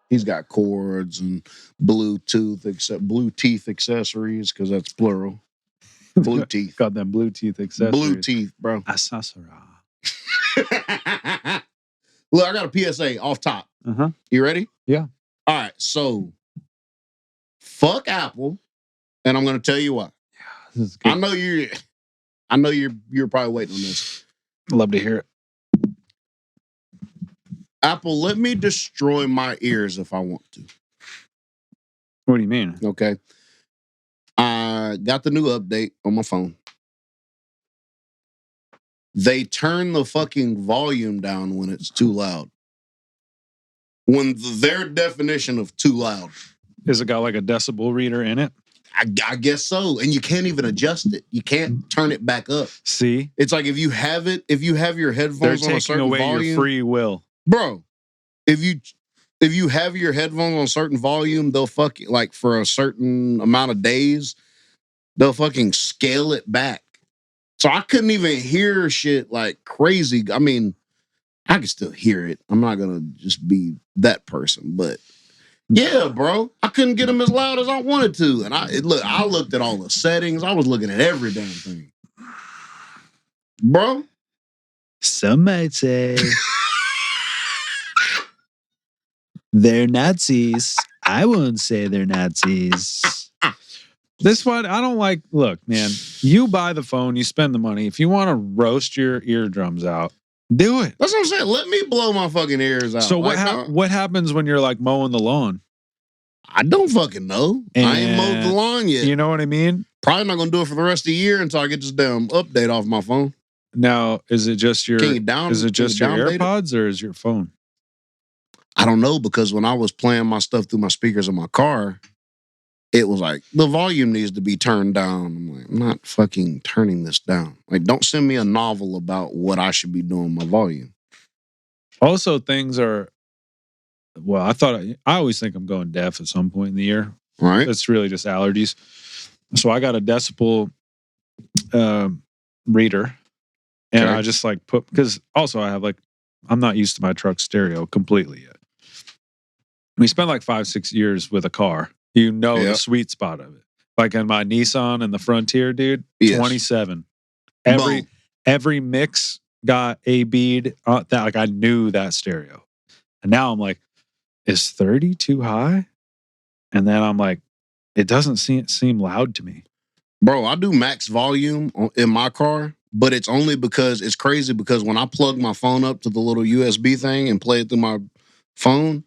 He's got cords and blue teeth accessories because that's plural. Blue teeth. Got them blue teeth accessories. Blue teeth, bro. Asasara. Look, I got a PSA off top. Uh-huh. You ready? Yeah. All right, so fuck Apple, and I'm going to tell you why. Yeah, this is good. I know you're probably waiting on this. Love to hear it. Apple, let me destroy my ears if I want to. What do you mean? Okay. I got the new update on my phone. They turn the fucking volume down when it's too loud. When their definition of too loud. Has it got like a decibel reader in it? I guess so. And you can't even adjust it. You can't turn it back up. See? It's like if you have your headphones on a certain volume. They're taking away your free will. Bro, if you have your headphones on a certain volume, they'll like for a certain amount of days, they'll fucking scale it back. So I couldn't even hear shit like crazy. I mean, I can still hear it. I'm not going to just be that person. But yeah, bro, I couldn't get them as loud as I wanted to. And I looked at all the settings. I was looking at every damn thing. Bro. Some might say they're Nazis. I won't say they're Nazis. This one, I don't like. Look, man, you buy the phone, you spend the money. If you want to roast your eardrums out, do it. That's what I'm saying. Let me blow my fucking ears out. So what happens when you're like mowing the lawn? I don't fucking know. I ain't mowed the lawn yet. You know what I mean? Probably not going to do it for the rest of the year until I get this damn update off my phone. Now, is it just your AirPods or is your phone? I don't know, because when I was playing my stuff through my speakers in my car, it was like, the volume needs to be turned down. I'm like, I'm not fucking turning this down. Like, don't send me a novel about what I should be doing with my volume. Also, things are, well, I always think I'm going deaf at some point in the year. Right. It's really just allergies. So I got a decibel reader. And I just like because also I have like, I'm not used to my truck stereo completely yet. We spent like 5-6 years with a car. You know the sweet spot of it. Like in my Nissan and the Frontier, dude, 27. Every mix got a bead that like I knew that stereo. And now I'm like, is 30 too high? And then I'm like, it doesn't seem loud to me. Bro, I do max volume in my car, but it's only because it's crazy because when I plug my phone up to the little USB thing and play it through my phone,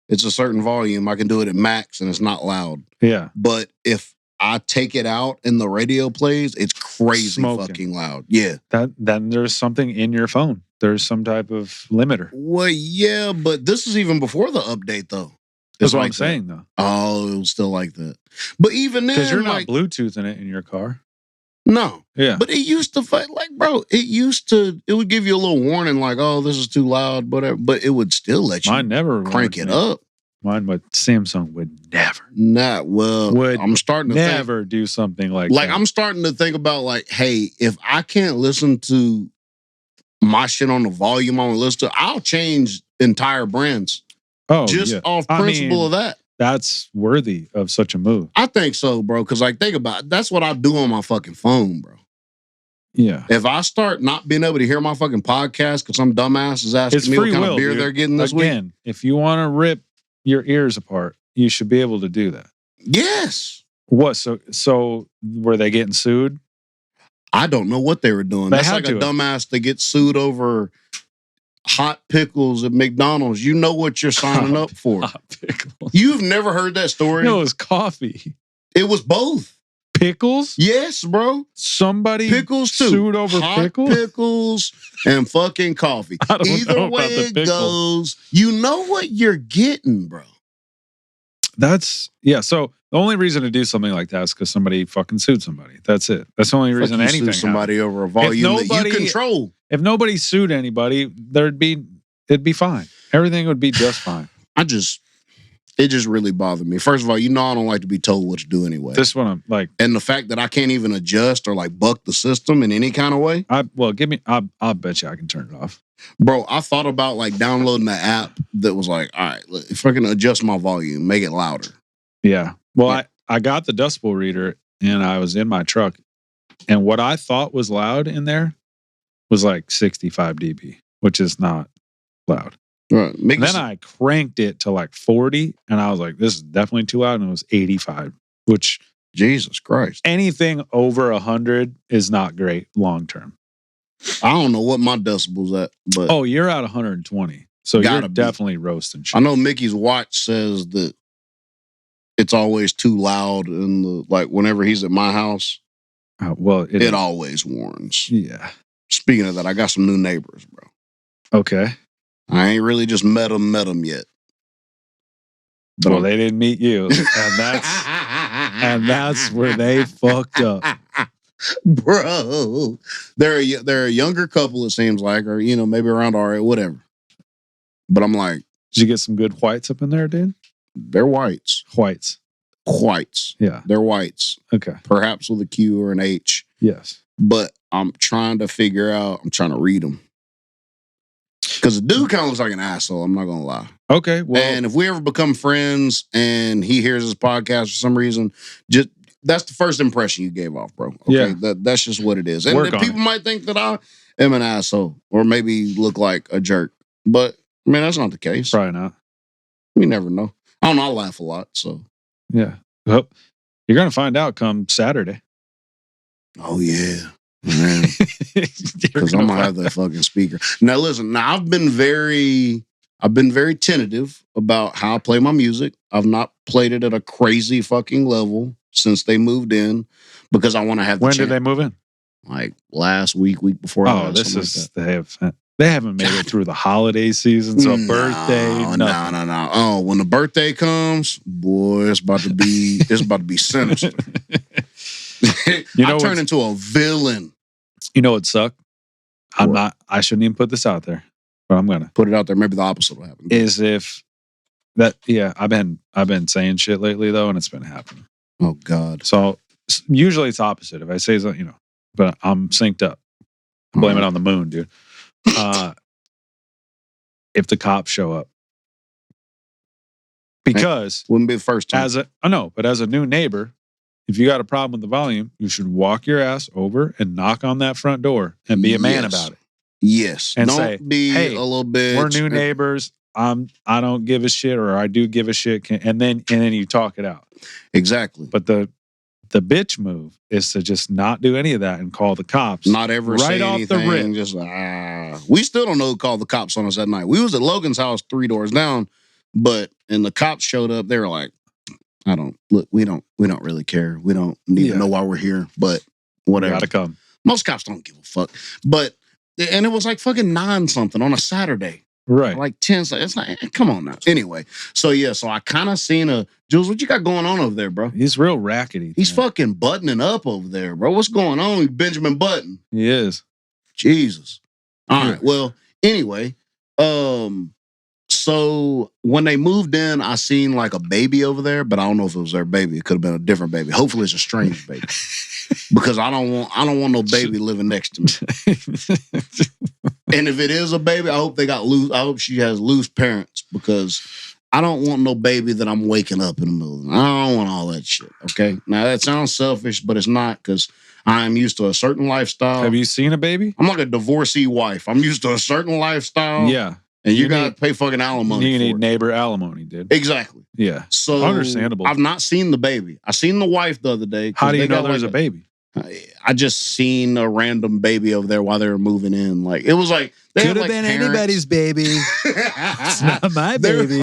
it's a certain volume. I can do it at max and it's not loud. Yeah. But if I take it out and the radio plays, it's crazy fucking loud. Yeah. Then there's something in your phone. There's some type of limiter. Well, yeah, but this is even before the update, though. That's what I'm saying, though. Oh, it was still like that. But even then, because you're not Bluetoothing it in your car. No. Yeah. But it used to fight like, bro, it would give you a little warning like, oh, this is too loud, whatever. But it would still let you crank it up. Mine, but Samsung would never. I'm starting to never do something like that. Like, I'm starting to think about like, hey, if I can't listen to my shit on the volume I want to listen to, I'll change entire brands. Oh, just off principle of that. That's worthy of such a move. I think so, bro. Because like, think about it. That's what I do on my fucking phone, bro. Yeah. If I start not being able to hear my fucking podcast because some dumbass is asking me what kind of beer they're getting this week. If you want to rip your ears apart, you should be able to do that. Yes. What? So were they getting sued? I don't know what they were doing. That's like a dumbass that gets sued over hot pickles at McDonald's. You know what you're signing up for. Hot pickles. You've never heard that story? No, it was coffee. It was both. Pickles? Yes, bro. Somebody pickles too. Sued over pickles and fucking coffee. Either way it goes, you know what you're getting, bro. So the only reason to do something like that is because somebody fucking sued somebody. That's it. That's the only reason anything happened. Somebody over a volume that you control. If nobody sued anybody, it'd be fine. Everything would be just fine. It just really bothered me. First of all, I don't like to be told what to do anyway. This one, I'm like, and the fact that I can't even adjust or like buck the system in any kind of way. I'll bet you I can turn it off. Bro, I thought about like downloading the app that was like, all right, if I can adjust my volume, make it louder. Yeah. Well, I got the decibel reader and I was in my truck, and what I thought was loud in there was like 65 dB, which is not loud. Right. Then I cranked it to like 40, and I was like, this is definitely too loud, and it was 85, which, Jesus Christ. Anything over 100 is not great long term. I don't know what my decibel's at, but... Oh, you're at 120. So you're definitely roasting shit. I know Mickey's watch says that it's always too loud, and like whenever he's at my house, it always warns. Yeah. Speaking of that, I got some new neighbors, bro. Okay. I ain't really just met them yet. But they didn't meet you, and that's where they fucked up, bro. They're a younger couple, it seems like, or maybe around our age, whatever. But I'm like, did you get some good whites up in there, dude? They're whites. Whites. Yeah, they're whites. Okay, perhaps with a Q or an H. Yes, but I'm trying to figure out. I'm trying to read them. Because the dude kind of looks like an asshole, I'm not going to lie. Okay, well... And if we ever become friends and he hears this podcast for some reason, that's the first impression you gave off, bro. Okay? Yeah. That's just what it is. And people might think that I am an asshole or maybe look like a jerk. But, that's not the case. Probably not. We never know. I don't know, I laugh a lot, so. Yeah. Well, you're going to find out come Saturday. Oh, yeah. Because I'm gonna have that fucking speaker. Now listen, I've been very tentative about how I play my music. I've not played it at a crazy fucking level since they moved in because I want to have the When did they move in? Like last week before. Oh, this is they haven't made it through the holiday season, so birthday. No. Oh, when the birthday comes, boy, it's about to be sinister. I turn into a villain. You know what sucked? I shouldn't even put this out there, but I'm gonna put it out there. Maybe the opposite will happen. Is if that I've been saying shit lately though, and it's been happening. Oh God. So usually it's opposite. If I say something, but I'm synced up. Blame it on the moon, dude. If the cops show up. Because wouldn't be the first time. But as a new neighbor, if you got a problem with the volume, you should walk your ass over and knock on that front door and be a man about it. Yes. And don't say, be a little bit. We're new neighbors. I don't give a shit, or I do give a shit. And then you talk it out. Exactly. But the bitch move is to just not do any of that and call the cops. Not ever right say off anything. The rip. Just we still don't know who called the cops on us that night. We was at Logan's house 3 doors down, and the cops showed up. They were like, we don't really care. We don't need to know why we're here, but whatever. Gotta come. Most cops don't give a fuck. And it was like fucking 9 something on a Saturday. Right. Like 10. It's like, come on now. Anyway, so I kind of seen Jules, what you got going on over there, bro? He's real rackety. He's fucking buttoning up over there, bro. What's going on, Benjamin Button? He is. Jesus. All right. Well, anyway, so when they moved in, I seen like a baby over there, but I don't know if it was their baby. It could have been a different baby. Hopefully it's a strange baby. Because I don't want no baby living next to me. And if it is a baby, I hope I hope she has loose parents, because I don't want no baby that I'm waking up in the middle of the night. I don't want all that shit. Okay. Now that sounds selfish, but it's not, because I'm used to a certain lifestyle. Have you seen a baby? I'm like a divorcee wife. I'm used to a certain lifestyle. Yeah. And you got to pay fucking alimony. You need neighbor alimony, dude. Exactly. Yeah. So understandable. I've not seen the baby. I seen the wife the other day. How do you know there's a baby? I just seen a random baby over there while they were moving in. Like, it was like they could have been parents. Anybody's baby. It's not my baby.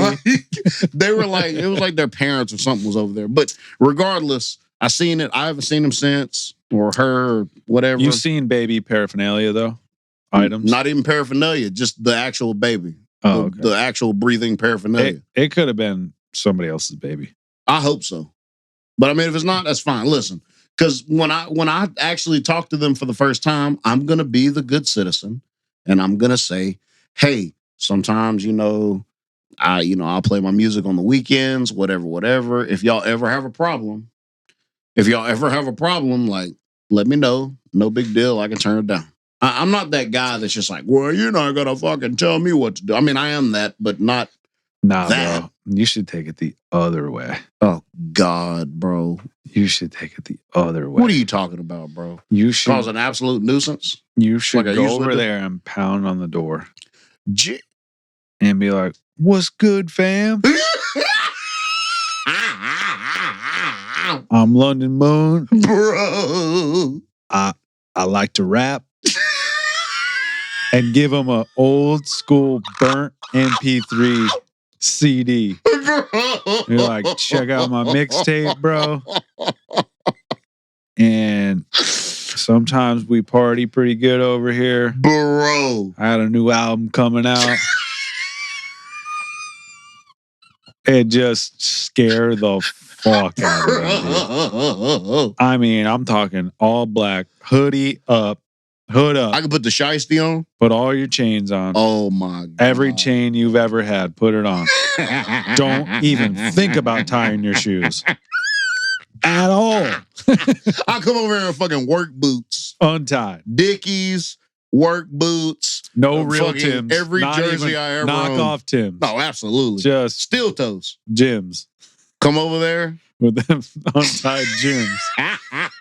They were like, it was like their parents or something was over there. But regardless, I seen it. I haven't seen them since, or her, or whatever. You've seen baby paraphernalia though? Items? Not even paraphernalia, just the actual baby. Oh, okay. The actual breathing paraphernalia. It could have been somebody else's baby. I hope so. But I mean, if it's not, that's fine. Listen. Because when I actually talk to them for the first time, I'm going to be the good citizen. And I'm going to say, hey, sometimes, I'll play my music on the weekends, whatever. If y'all ever have a problem, like, let me know. No big deal. I can turn it down. I'm not that guy that's just like, well, you're not gonna fucking tell me what to do. I mean, I am that, but not that. Bro. You should take it the other way. Oh God, bro. You should take it the other way. What are you talking about, bro? You should cause an absolute nuisance. You should go over there and pound on the door. And be like, what's good, fam? I'm London Moon. Bro. I like to rap. And give them an old school burnt MP3 CD. You're like, check out my mixtape, bro. And sometimes we party pretty good over here. Bro. I had a new album coming out. And just scare the fuck out of them. I mean, I'm talking all black, hoodie up, hood up. I can put the shiesty on. Put all your chains on. Oh my God. Every chain you've ever had, put it on. Don't even think about tying your shoes. At all. I'll come over here in fucking work boots. Untied. Dickies, work boots. No real Timbs. Every jersey I ever knock owned. off Timbs. No, absolutely. Just steel toes. Gyms. Come over there. With them untied gyms.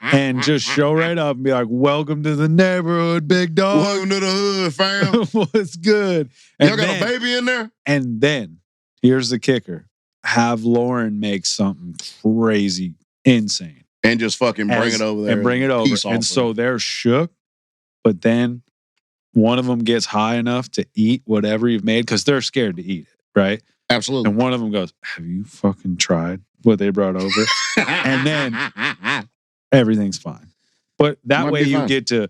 And just show right up and be like, welcome to the neighborhood, big dog. Welcome to the hood, fam. What's good? Y'all got a baby in there? And then, here's the kicker. Have Lauren make something crazy, insane. And just fucking bring it over there. And bring it over. And so they're shook, but then one of them gets high enough to eat whatever you've made because they're scared to eat it, right? Absolutely. And one of them goes, have you fucking tried what they brought over? And then everything's fine. But that way you get to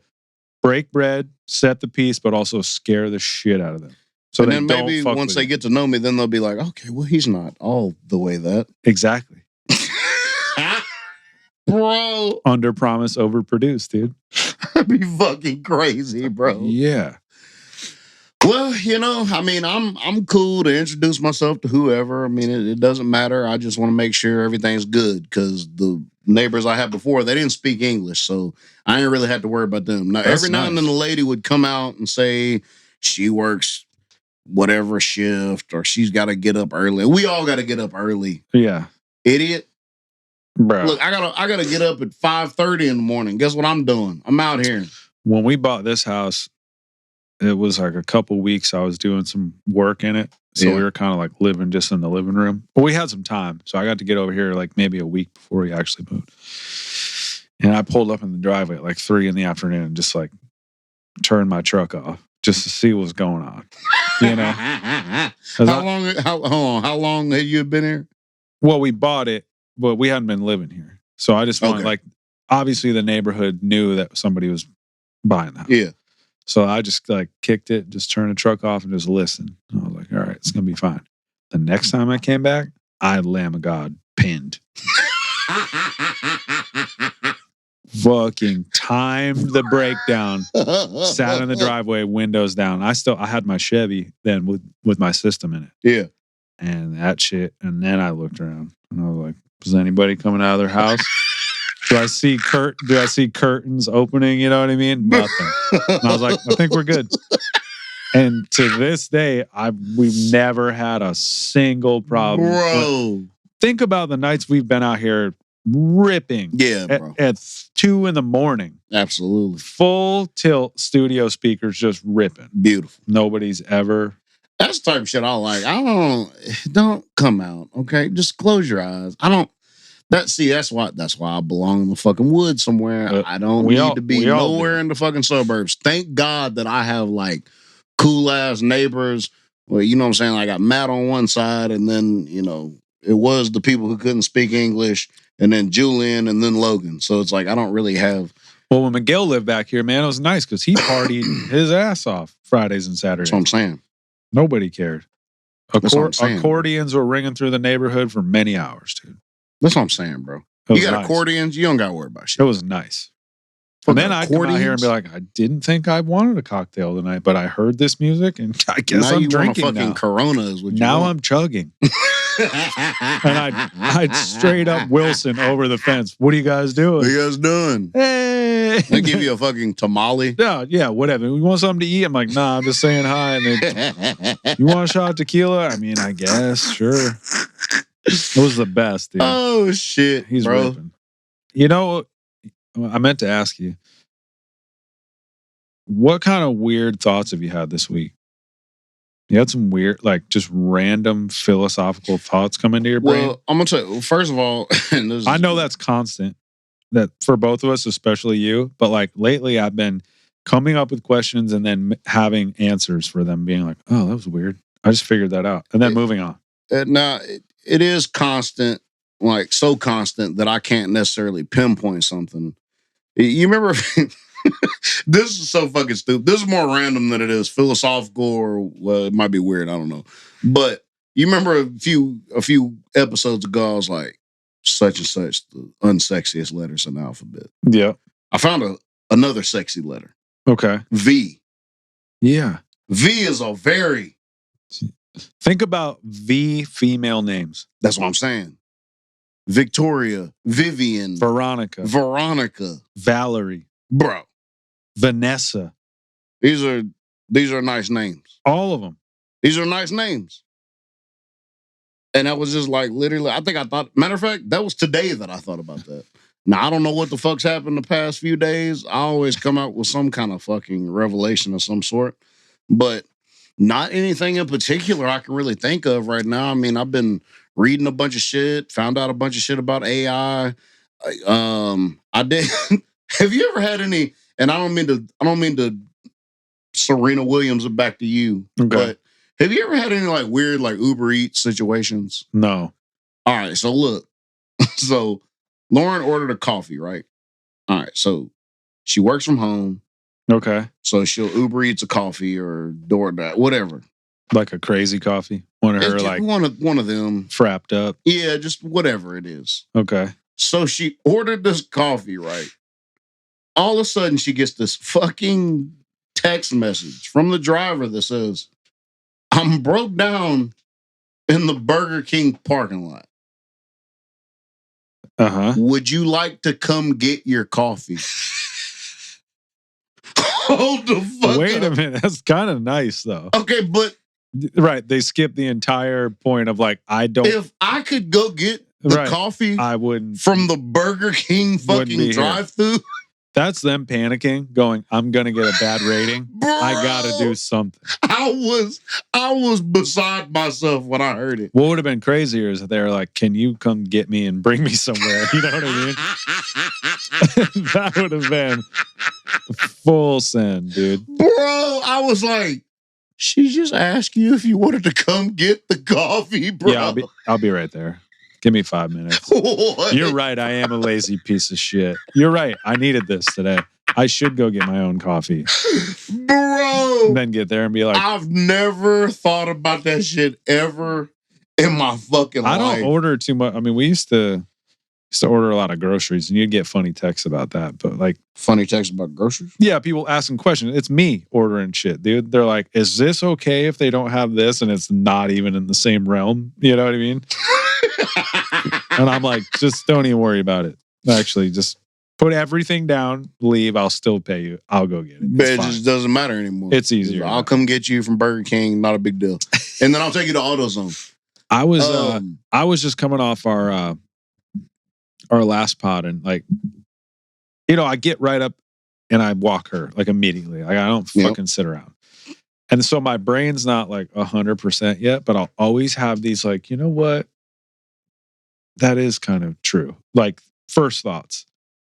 break bread, set the peace, but also scare the shit out of them. So and then maybe once they get to know me, then they'll be like, okay, well, he's not all the way that. Exactly. Bro. Under promise, over produce, dude. That'd be fucking crazy, bro. Yeah. Well, I mean, I'm cool to introduce myself to whoever. I mean, it doesn't matter. I just want to make sure everything's good because the neighbors I had before, they didn't speak English, so I didn't really have to worry about them. Now, every now and then the lady would come out and say she works whatever shift or she's got to get up early. We all got to get up early. Yeah. Idiot. Bro. Look, I gotta get up at 5:30 in the morning. Guess what I'm doing? I'm out here. When we bought this house, it was like a couple weeks I was doing some work in it. So we were kind of like living just in the living room. But we had some time. So I got to get over here like maybe a week before we actually moved. And I pulled up in the driveway at like 3 PM and just like turned my truck off just to see what's going on. How long had you been here? Well, we bought it, but we hadn't been living here. So I just wanted like, obviously the neighborhood knew that somebody was buying the house. Yeah. So I just like kicked it, just turned the truck off and just listened. I was like, all right, it's going to be fine. The next time I came back, I had Lamb of God pinned. Fucking timed the breakdown. Sat in the driveway, windows down. I had my Chevy then with my system in it. Yeah. And that shit. And then I looked around and I was like, is anybody coming out of their house? Do I see curtains opening? You know what I mean? Nothing. And I was like, I think we're good. And to this day, we've never had a single problem. Bro. Think about the nights we've been out here ripping. Yeah, bro. At 2 AM. Absolutely. Full tilt studio speakers just ripping. Beautiful. Nobody's ever. That's the type of shit I like. Don't come out, okay? Just close your eyes. That's why I belong in the fucking woods somewhere. I don't need to be nowhere in the fucking suburbs. Thank God that I have like cool ass neighbors. Well, you know what I'm saying? I got Matt on one side, and then it was the people who couldn't speak English, and then Julian, and then Logan. So it's like I don't really have. Well, when Miguel lived back here, man, it was nice because he partied his ass off Fridays and Saturdays. That's what I'm saying. Nobody cared. Accordions were ringing through the neighborhood for many hours, dude. That's what I'm saying, bro. You got accordions, you don't got to worry about shit. It was nice. And then I'd come out here and be like, I didn't think I wanted a cocktail tonight, but I heard this music and I guess now I'm you drinking want a fucking now. Corona is what you now want. I'm chugging. And I'd straight up Wilson over the fence. What are you guys doing? What are you guys doing? Hey. They give you a fucking tamale. Yeah, whatever. You want something to eat? I'm like, nah, I'm just saying hi. And they, you want a shot of tequila? I mean, I guess, sure. It was the best, dude. Oh shit, He's bro. ripping. You know, I meant to ask you, what kind of weird thoughts have you had this week? You had some weird, like just random philosophical thoughts come into your brain? Well, I'm gonna tell you, first of all, I know that's constant, that for both of us, especially you, but like lately I've been coming up with questions and then having answers for them, being like, oh, that was weird. I just figured that out. And then moving on. Now, it is constant, like so constant that I can't necessarily pinpoint something. You remember, this is so fucking stupid. This is more random than it is philosophical, or well, it might be weird. I don't know. But you remember a few episodes ago, I was like, such and such, the unsexiest letters in the alphabet. Yeah. I found another sexy letter. Okay. V. Yeah. V is a very... Think about V female names. That's what I'm saying. Victoria, Vivian, Veronica, Valerie, bro, Vanessa. These are nice names. All of them. These are nice names. And that was just like literally, matter of fact, that was today that I thought about that. Now, I don't know what the fuck's happened the past few days. I always come out with some kind of fucking revelation of some sort, but not anything in particular I can really think of right now. I mean, I've been reading a bunch of shit, found out a bunch of shit about AI. I did. Have you ever had any, and I don't mean to Serena Williams it back to you, but have you ever had any like weird like Uber Eats situations? No. All right, so look. So Lauren ordered a coffee, right? All right, so she works from home. Okay. So she'll Uber Eats a coffee or DoorDash, whatever. Like a crazy coffee? One of her like one of them. Frapped up. Yeah, just whatever it is. Okay. So she ordered this coffee, right? All of a sudden she gets this fucking text message from the driver that says, I'm broke down in the Burger King parking lot. Uh-huh. Would you like to come get your coffee? Hold the fuck Wait up. a minute. That's kind of nice, though. Okay, but... Right. They skip the entire point of like, I don't... If I could go get the coffee I wouldn't... from the Burger King fucking drive-thru... That's them panicking, going, I'm going to get a bad rating. Bro, I got to do something. I was beside myself when I heard it. What would have been crazier is that they were like, can you come get me and bring me somewhere? You know what I mean? That would have been full send, dude. Bro, I was like, she just asked you if you wanted to come get the coffee, bro. Yeah, I'll be right there. Give me 5 minutes. What? You're right. I am a lazy piece of shit. You're right. I needed this today. I should go get my own coffee. Bro. And then get there and be like, I've never thought about that shit ever in my fucking life. I don't order too much. I mean, we used to order a lot of groceries and you'd get funny texts about that. But like, funny texts about groceries? Yeah, people asking questions. It's me ordering shit, dude. They're like, is this okay if they don't have this and it's not even in the same realm? You know what I mean? And I'm like, just don't even worry about it. Actually, just put everything down, leave. I'll still pay you. I'll go get it. But it just doesn't matter anymore. It's easier. I'll come get you from Burger King. Not a big deal. And then I'll take you to AutoZone. I was just coming off our last pod and like, you know, I get right up and I walk her like immediately. Like I don't fucking sit around. And so my brain's not like 100% yet, but I'll always have these like, you know what? That is kind of true. Like first thoughts.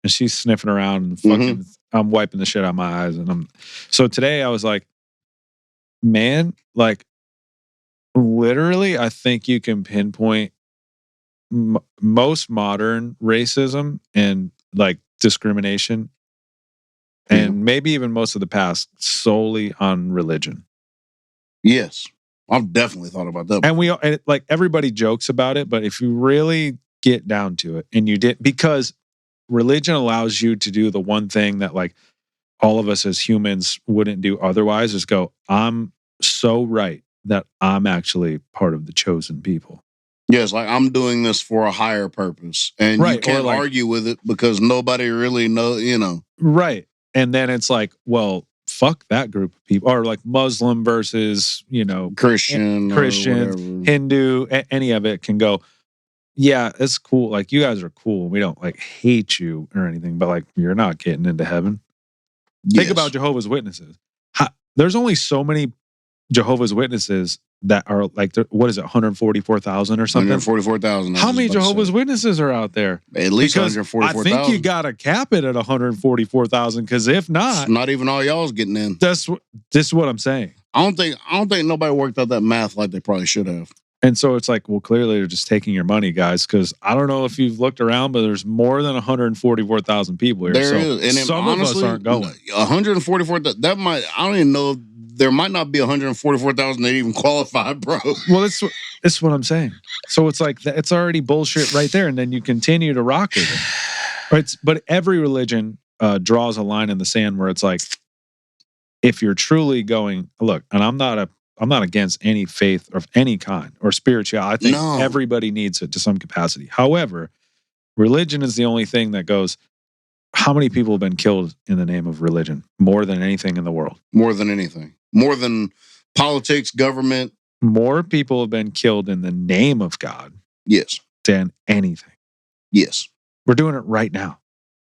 And she's sniffing around and fucking, I'm wiping the shit out of my eyes. And so today I was like, man, like literally, I think you can pinpoint most modern racism and like discrimination and maybe even most of the past solely on religion. Yes. I've definitely thought about that. And like everybody jokes about it, but if you really get down to it and you did, because religion allows you to do the one thing that like all of us as humans wouldn't do otherwise, is go, I'm so right that I'm actually part of the chosen people. Yes, like I'm doing this for a higher purpose. And you can't argue with it because nobody really knows, you know. Right. And then it's like, well, fuck that group of people. Or like Muslim versus, you know, Christians, Hindu, any of it can go, yeah, it's cool. Like, you guys are cool. We don't like hate you or anything, but like, you're not getting into heaven. Yes. Think about Jehovah's Witnesses. There's only so many Jehovah's Witnesses that are like, what is it, 144,000 or something? 144,000. How many Jehovah's Witnesses are out there? At least 144,000. I think you got to cap it at 144,000, because if not, it's not even all y'all's getting in. This is what I'm saying. I don't think nobody worked out that math like they probably should have. And so it's like, well, clearly they're just taking your money, guys, because I don't know if you've looked around, but there's more than 144,000 people here. There is. And some honestly, of us aren't going. 144,000, that might, I don't even know, there might not be 144,000 that even qualify, bro. Well, that's what I'm saying. So it's like, it's already bullshit right there, and then you continue to rock with it. Right? But every religion draws a line in the sand where it's like, if you're truly going, look, and I'm not against any faith of any kind or spirituality. I think everybody needs it to some capacity. However, religion is the only thing that goes, how many people have been killed in the name of religion? More than anything in the world. More than anything. More than politics, government. More people have been killed in the name of God. Yes. Than anything. Yes. We're doing it right now.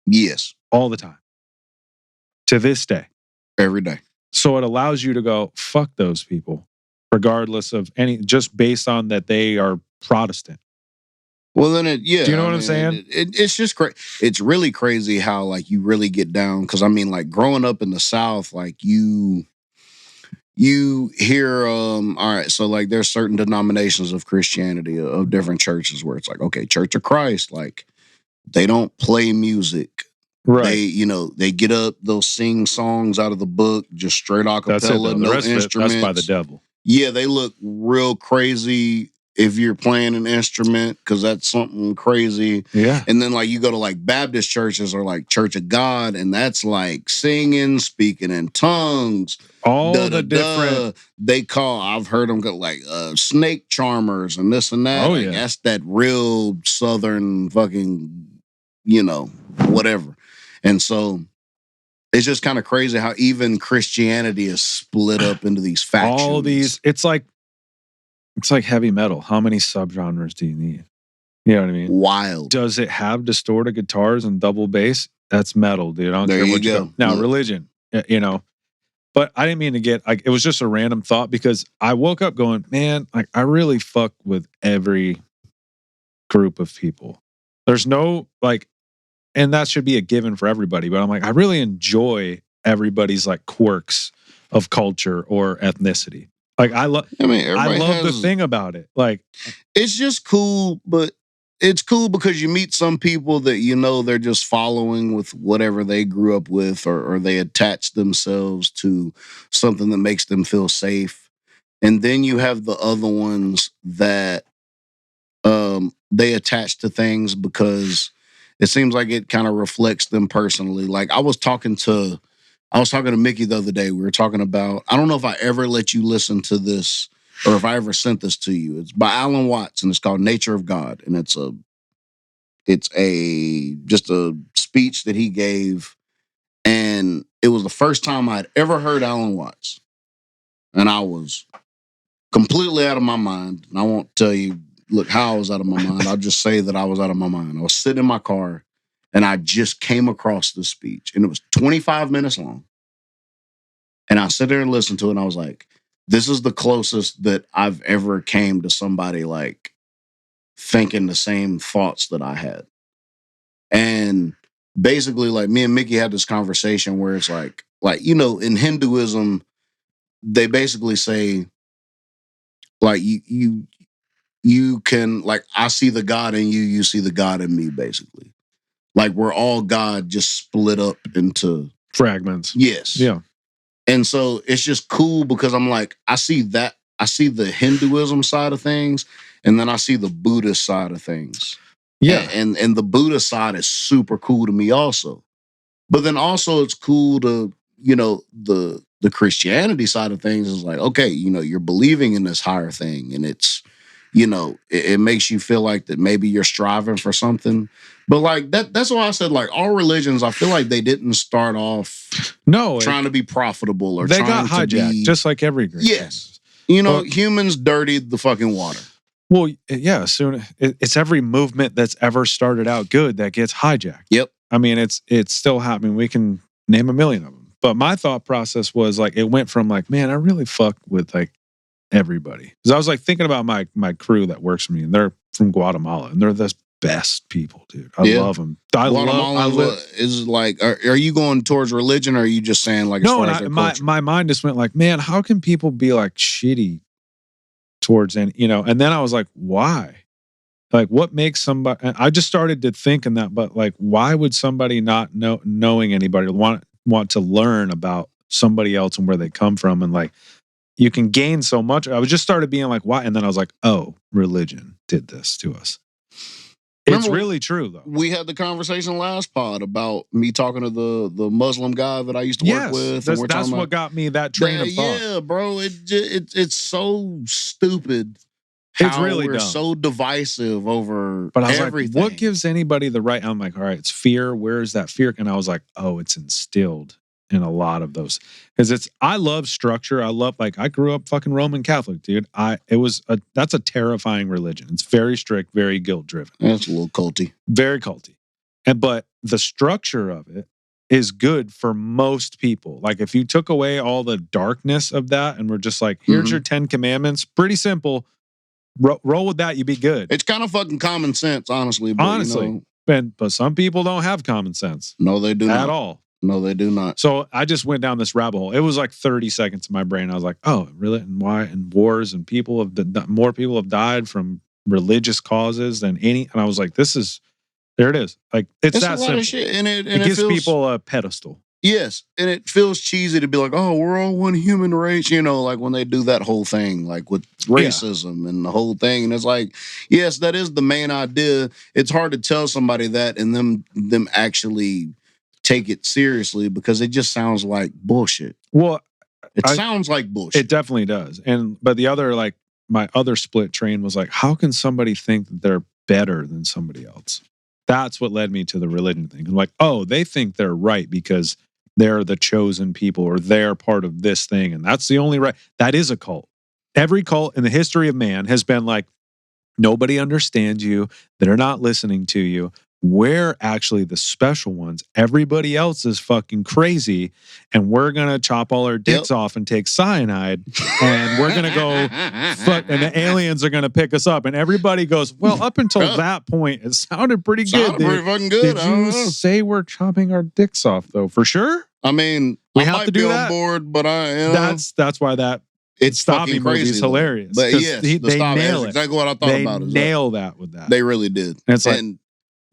Yes. All the time. To this day. Every day. So it allows you to go, fuck those people, regardless of just based on that they are Protestant. Well, then do you know what I'm saying? It's just crazy. It's really crazy how like you really get down. Because I mean, like growing up in the South, like you hear, all right, so like there's certain denominations of Christianity, of different churches where it's like, okay, Church of Christ, like they don't play music. Right. They get up, they'll sing songs out of the book, just straight a cappella, no instruments. That's by the devil. Yeah, they look real crazy if you're playing an instrument, because that's something crazy. Yeah. And then like you go to like Baptist churches or like Church of God, and that's like singing, speaking in tongues. All the different. I've heard them go like snake charmers and this and that. Oh, like, yeah. That's that real Southern fucking, whatever. And so it's just kind of crazy how even Christianity is split up into these factions. All these, it's like heavy metal. How many subgenres do you need? You know what I mean? Wild. Does it have distorted guitars and double bass? That's metal, dude. I don't care what you go. Now, religion, But I didn't mean to get, like, it was just a random thought, because I woke up going, man, like, I really fuck with every group of people. There's no, like, and that should be a given for everybody. But I'm like, I really enjoy everybody's like quirks of culture or ethnicity. Like I love the thing about it. Like it's just cool, but it's cool because you meet some people that they're just following with whatever they grew up with, or they attach themselves to something that makes them feel safe. And then you have the other ones that they attach to things because it seems like it kind of reflects them personally. Like I was talking to Mickey the other day. We were talking about, I don't know if I ever let you listen to this or if I ever sent this to you. It's by Alan Watts and it's called Nature of God. And it's just a speech that he gave. And it was the first time I'd ever heard Alan Watts. And I was completely out of my mind. And I won't tell you, look, how I was out of my mind. I'll just say that I was out of my mind. I was sitting in my car and I just came across this speech and it was 25 minutes long. And I sit there and listened to it and I was like, this is the closest that I've ever came to somebody like thinking the same thoughts that I had. And basically like me and Mickey had this conversation where it's like, in Hinduism, they basically say like you can, like, I see the God in you, you see the God in me, basically. Like, we're all God just split up into fragments. Yes. Yeah. And so it's just cool because I'm like, I see the Hinduism side of things, and then I see the Buddhist side of things. Yeah. And the Buddha side is super cool to me also. But then also it's cool to, the Christianity side of things is like, okay, you're believing in this higher thing, and it's, it makes you feel like that maybe you're striving for something. But like that's why I said, like, all religions, I feel like they didn't start off trying to be profitable or they trying got hijacked, to be just like every great yes. But Humans dirtied the fucking water. Well, yeah, soon it's every movement that's ever started out good that gets hijacked. Yep. I mean, it's still happening. We can name a million of them. But my thought process was like, it went from like, man, I really fuck with like everybody. Because I was like thinking about my crew that works for me, and they're from Guatemala, and they're the best people, dude. I love them. Guatemala is like, are you going towards religion, or are you just saying like, no? As far as their culture? My mind just went like, man, how can people be like shitty towards and then I was like, why? Like, what makes somebody? And I just started to think in that, but like, why would somebody not knowing anybody want to learn about somebody else and where they come from, and like, you can gain so much. I was just started being like, why? And then I was like, oh, religion did this to us. It's really true though. We had the conversation last pod about me talking to the Muslim guy that I used to work with. That's what got me that train of thought. Yeah, bro. It's so stupid. It's really we're dumb. So divisive over but I was everything. Like, what gives anybody the right? I'm like, all right, it's fear. Where's that fear? And I was like, oh, it's instilled in a lot of those. Because I love structure. I love, like, I grew up fucking Roman Catholic, dude. That's a terrifying religion. It's very strict, very guilt driven. That's a little culty. Very culty. But the structure of it is good for most people. Like, if you took away all the darkness of that and we're just like, here's your 10 commandments, pretty simple. Roll with that, you'd be good. It's kind of fucking common sense, honestly. But, honestly, but some people don't have common sense. No, they do not at all. No, they do not. So I just went down this rabbit hole. It was like 30 seconds in my brain. I was like, oh, really? And why? And wars and more people have died from religious causes than any. And I was like, there it is. Like, it's that simple. Of shit. And it gives people a pedestal. Yes, and it feels cheesy to be like, oh, we're all one human race, like when they do that whole thing, like with racism and the whole thing. And it's like, yes, that is the main idea. It's hard to tell somebody that and them actually take it seriously, because it just sounds like bullshit. Well, it sounds like bullshit. It definitely does. But the other, like, my other split train was like, how can somebody think that they're better than somebody else? That's what led me to the religion thing. I'm like, oh, they think they're right because they're the chosen people, or they're part of this thing, and that's the only right. That is a cult. Every cult in the history of man has been like, nobody understands you. They're not listening to you. We're actually the special ones. Everybody else is fucking crazy, and we're gonna chop all our dicks off and take cyanide, and we're gonna go fuck, and the aliens are gonna pick us up. And everybody goes, well, up until that point, it sounded pretty good. Pretty fucking good. Did you say we're chopping our dicks off though? For sure. I mean, we I have might to do be that. On board, but that's why that it's fucking crazy. Is hilarious. But yes, they nail it. Exactly what I thought about. They nail that with that. They really did. And it's like,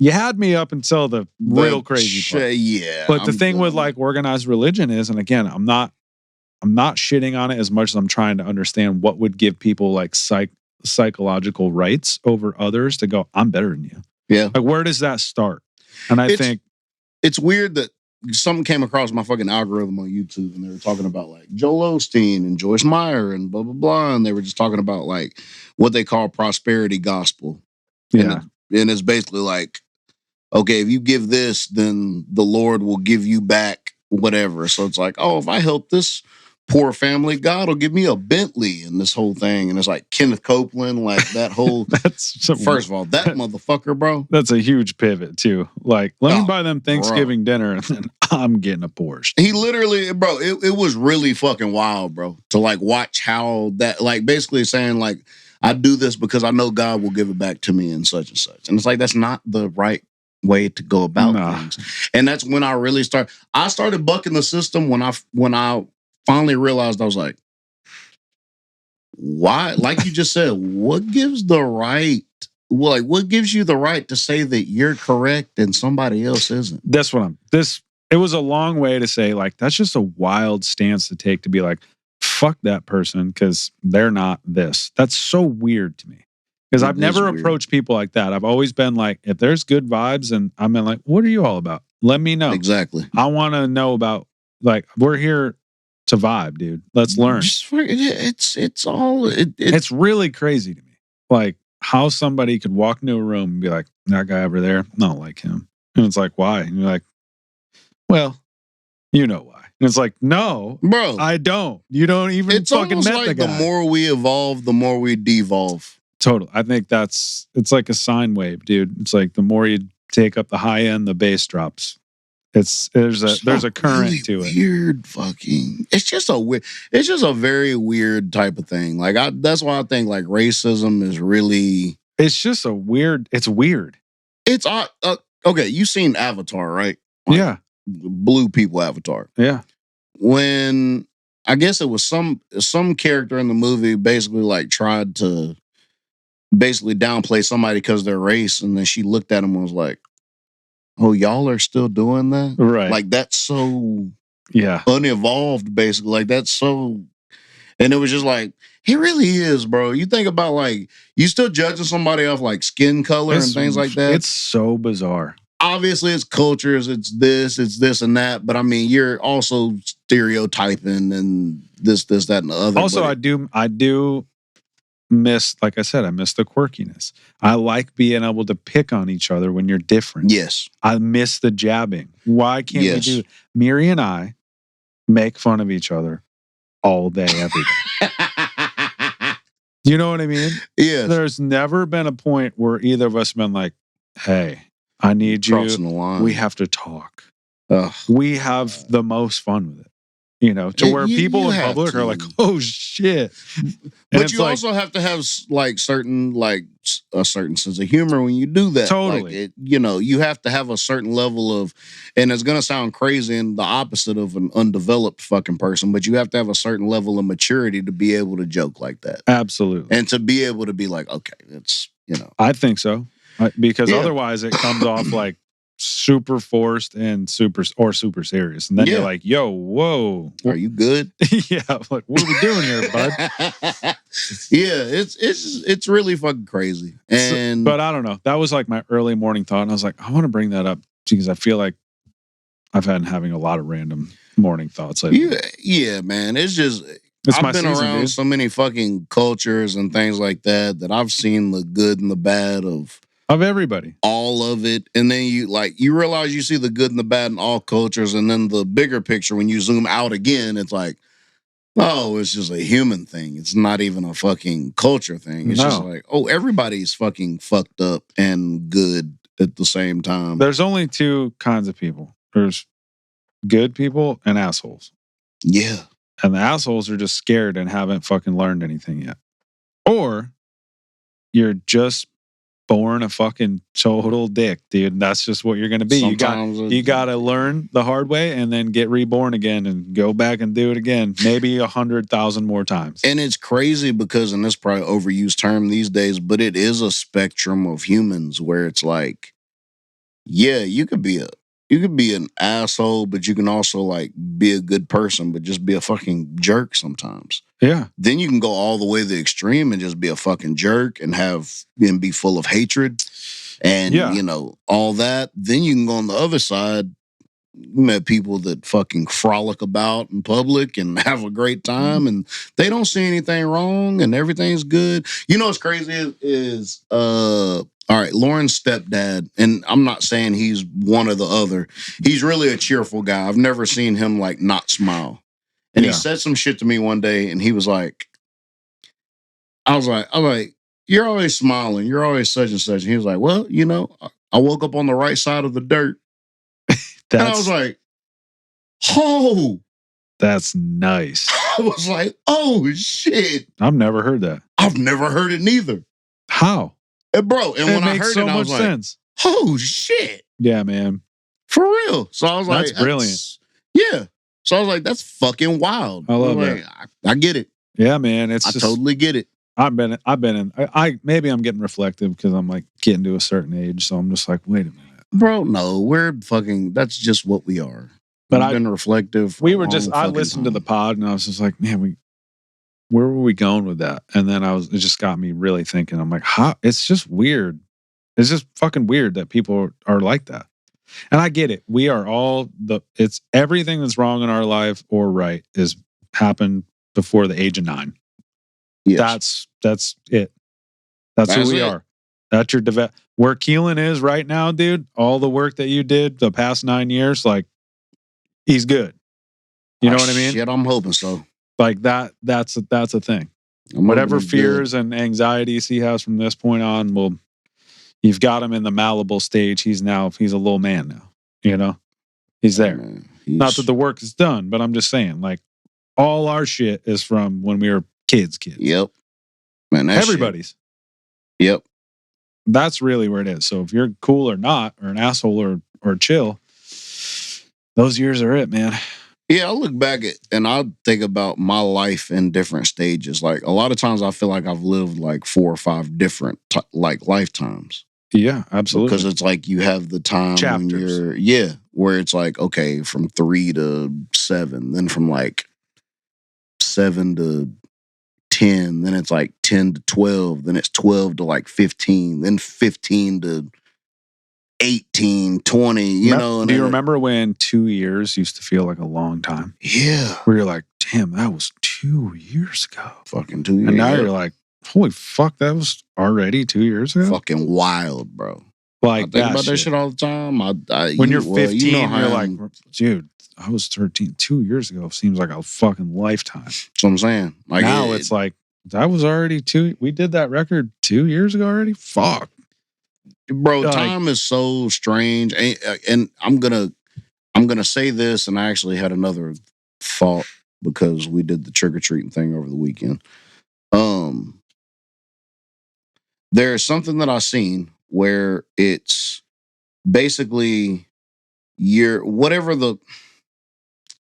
you had me up until the real crazy part. Yeah. But the thing with like organized religion is, and again, I'm not shitting on it as much as I'm trying to understand what would give people like psychological rights over others to go, I'm better than you. Yeah. Like, where does that start? And I think it's weird that something came across my fucking algorithm on YouTube, and they were talking about like Joel Osteen and Joyce Meyer and blah, blah, blah. And they were just talking about like what they call prosperity gospel. Yeah. And it's basically like, okay, if you give this, then the Lord will give you back whatever. So it's like, oh, if I help this poor family, God will give me a Bentley and this whole thing. And it's like Kenneth Copeland, like that whole. First of all, that motherfucker, bro. That's a huge pivot too. Like, let me buy them Thanksgiving dinner, and then I'm getting a Porsche. He literally, bro, it was really fucking wild, bro, to like watch how that, like, basically saying like, I do this because I know God will give it back to me and such and such. And it's like, that's not the right way to go about things. And that's when I really started bucking the system when I finally realized, I was like, why? Like you just said, what gives the right? Like, what gives you the right to say that you're correct and somebody else isn't? That's what it was a long way to say, like, that's just a wild stance to take, to be like, fuck that person because they're not this. That's so weird to me. Because I've never approached people like that. I've always been like, if there's good vibes, and I've been like, what are you all about? Let me know. Exactly. I want to know about, like, we're here to vibe, dude. Let's learn. It's really crazy to me. Like, how somebody could walk into a room and be like, that guy over there, I don't like him. And it's like, why? And you're like, well, you know why. And it's like, no, bro, I don't. You don't even it's fucking almost met like the guy. The more we evolve, the more we devolve. Totally. I think it's like a sine wave, dude. It's like the more you take up the high end, the bass drops. There's a current really to it. Weird fucking. It's just a very weird type of thing. Like that's why I think like racism is really. It's just it's weird. It's okay. You seen Avatar, right? Like, yeah. Blue people Avatar. Yeah. When I guess it was some character in the movie basically like tried to basically downplay somebody because of their race, and then she looked at him and was like, "Oh, y'all are still doing that? Right? Like that's so unevolved, basically. Like that's so." And it was just like, he really is, bro. You think about like you still judging somebody off like skin color and things like that. It's so bizarre. Obviously, it's cultures, it's this and that. But I mean, you're also stereotyping and this, that, and the other. Also, I do miss, like I said, I miss the quirkiness. I like being able to pick on each other when you're different. Yes. I miss the jabbing. Why can't we do Miri and I make fun of each other all day, every day? You know what I mean? Yeah. There's never been a point where either of us have been like, hey, I need you. We have to talk. We have the most fun with it. You know, to where people in public are like, oh shit. But you also have to have like a certain sense of humor when you do that. Totally. Like you have to have a certain level of, and it's gonna sound crazy and the opposite of an undeveloped fucking person, but you have to have a certain level of maturity to be able to joke like that. Absolutely. And to be able to be like, okay, it's I think so. Because otherwise it comes off like super forced and super serious. And then you're like, yo, whoa. Are you good? Yeah. Like, what are we doing here, bud? Yeah, it's really fucking crazy. And but I don't know. That was like my early morning thought. And I was like, I want to bring that up because I feel like I've been having a lot of random morning thoughts lately. Yeah, man. I've been around so many fucking cultures and things like that I've seen the good and the bad of everybody, all of it. And then you realize you see the good and the bad in all cultures, and then the bigger picture when you zoom out again, it's like, oh, it's just a human thing. It's not even a fucking culture thing. It's just like, oh, everybody's fucking fucked up and good at the same time. There's only two kinds of people. There's good people and assholes. Yeah. And the assholes are just scared and haven't fucking learned anything yet. Or you're just born a fucking total dick, dude. That's just what you're going to be. You got to learn the hard way and then get reborn again and go back and do it again. Maybe 100,000 more times. And it's crazy because, and this is probably an overused term these days, but it is a spectrum of humans where it's like, yeah, you could be an asshole, but you can also like be a good person, but just be a fucking jerk sometimes. Yeah. Then you can go all the way to the extreme and just be a fucking jerk and be full of hatred and all that. Then you can go on the other side. You met people that fucking frolic about in public and have a great time, and they don't see anything wrong and everything's good. You know what's crazy is all right, Lauren's stepdad, and I'm not saying he's one or the other. He's really a cheerful guy. I've never seen him like not smile. And he said some shit to me one day, and he was like, I was like, you're always smiling. You're always such and such. And he was like, well, I woke up on the right side of the dirt. And I was like, oh. That's nice. I was like, oh, shit. I've never heard that. I've never heard it neither. How? Bro, and when I heard it, I was like, sense. Oh, shit. Yeah, man. For real. So I was like, that's brilliant. Yeah. So I was like, that's fucking wild. I love that. I get it. Yeah, man. I totally get it. Maybe I'm getting reflective because I'm like getting to a certain age. So I'm just like, wait a minute. Bro, no, that's just what we are. But I've been reflective. I listened to the pod and I was just like, man, where were we going with that? And then it just got me really thinking. I'm like, how? It's just weird. It's just fucking weird that people are like that. And I get it. We are all it's everything that's wrong in our life or right is happened before the age of 9. Yes. That's it. That's who we are. That's your where Keelan is right now, dude. All the work that you did the past 9 years, like he's good. You know what I mean? Shit, I'm hoping so. Like that's a thing. Whatever fears and anxieties he has from this point on, well, you've got him in the malleable stage. He's a little man now. You know, he's there. Not that the work is done, but I'm just saying, like, all our shit is from when we were kids. Yep. Man, everybody's. Shit. Yep. That's really where it is. So if you're cool or not, or an asshole or chill, those years are it, man. Yeah, I look back and I think about my life in different stages. Like a lot of times I feel like I've lived like 4 or 5 different lifetimes. Yeah, absolutely. Because it's like you have the time chapters. When you're, where it's like, okay, from 3 to 7, then from like 7 to 10, then it's like 10 to 12, then it's 12 to like 15, then 15 to 18, 20, you know. Do you remember when 2 years used to feel like a long time? Yeah. Where you're like, damn, that was 2 years ago. Fucking 2 years. And now you're like, holy fuck, that was already 2 years ago? Fucking wild, bro. Like, I think about that shit all the time. When you're 15, you're like, dude, I was 13 2 years ago. Seems like a fucking lifetime. That's what I'm saying. Like now it's like, that was already we did that record 2 years ago already? Fuck. Bro, time is so strange. And I'm gonna say this, and I actually had another thought because we did the trick-or-treating thing over the weekend. There's something that I seen where it's basically whatever the.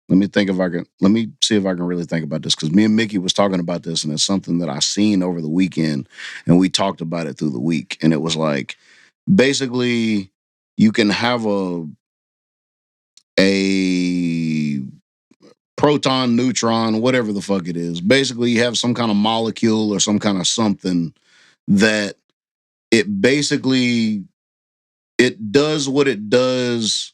Let me see if I can really think about this, because me and Mickey was talking about this, and it's something that I seen over the weekend, and we talked about it through the week, and it was like, basically, you can have a proton, neutron, whatever the fuck it is. Basically, you have some kind of molecule or some kind of something that it does what it does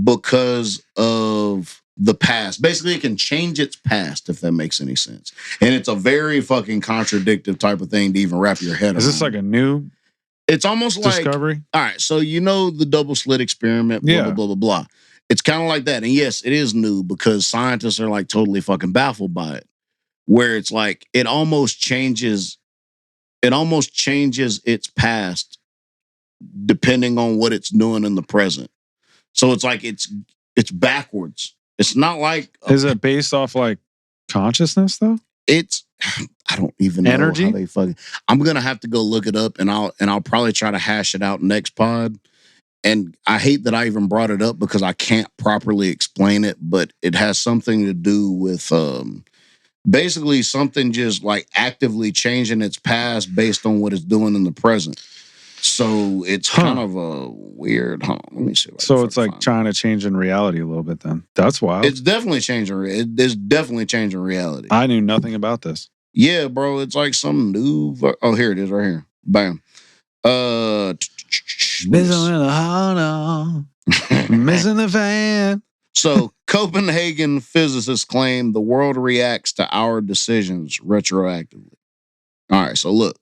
because of the past. Basically, it can change its past, if that makes any sense. And it's a very fucking contradictive type of thing to even wrap your head around. Is this like a new It's almost discovery? Like, all right, so you know the double slit experiment, blah, blah, blah, blah, blah. It's kind of like that. And yes, it is new because scientists are like totally fucking baffled by it. Where it's like, it almost changes its past depending on what it's doing in the present. So it's like, it's backwards. It's not like... Is it based off like consciousness though? I don't even know energy? How they fucking... I'm going to have to go look it up, and I'll probably try to hash it out next pod. And I hate that I even brought it up because I can't properly explain it, but it has something to do with basically something just like actively changing its past based on what it's doing in the present. So it's kind of a weird, let me see. So it's like trying to change in reality a little bit then. That's wild. It's definitely changing. It's definitely changing reality. I knew nothing about this. Yeah, bro. It's like some new... Oh, here it is right here. Bam. Missing the heart, missing the fan. So Copenhagen physicists claim the world reacts to our decisions retroactively. All right, so look.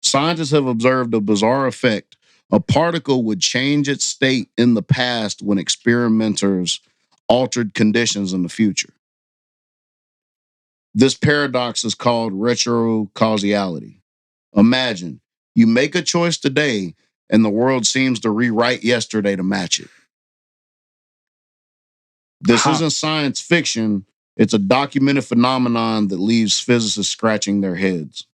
Scientists have observed a bizarre effect. A particle would change its state in the past when experimenters altered conditions in the future. This paradox is called retrocausality. Imagine, you make a choice today and the world seems to rewrite yesterday to match it. This isn't science fiction. It's a documented phenomenon that leaves physicists scratching their heads.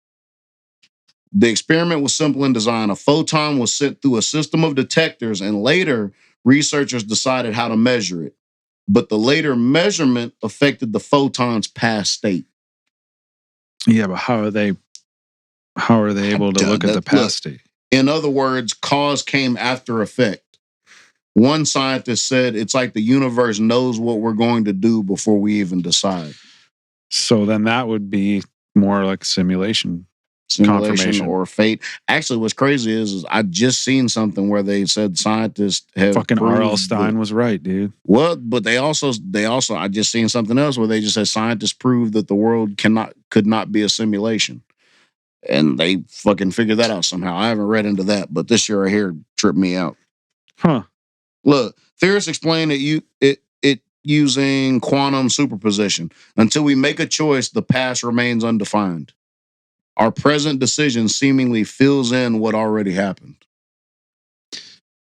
The experiment was simple in design. A photon was sent through a system of detectors, and later researchers decided how to measure it. But the later measurement affected the photon's past state. Yeah, but how are they able to look at the past state? In other words, cause came after effect. One scientist said it's like the universe knows what we're going to do before we even decide. So then that would be more like simulation or fate. Actually, what's crazy is I just seen something where they said scientists have fucking R.L. Stein was right, dude. Well, but they also I just seen something else where they just said scientists proved that the world could not be a simulation. And they fucking figured that out somehow. I haven't read into that, but this year right here tripped me out. Huh. Look, theorists explain it using quantum superposition. Until we make a choice, the past remains undefined. Our present decision seemingly fills in what already happened.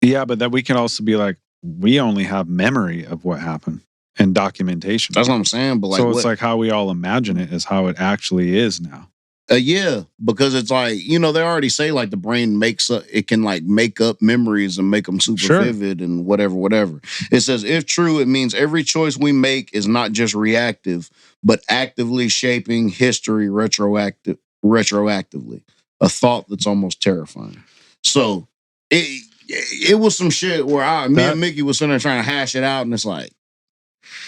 Yeah, but then we can also be like, we only have memory of what happened and documentation. That's what I'm saying. But so it's like how we all imagine it is how it actually is now. Yeah, because it's like, they already say like the brain it can like make up memories and make them super vivid and whatever. It says, if true, it means every choice we make is not just reactive, but actively shaping history retroactively. A thought that's almost terrifying. So it was some shit where me and Mickey was sitting there trying to hash it out, and it's like,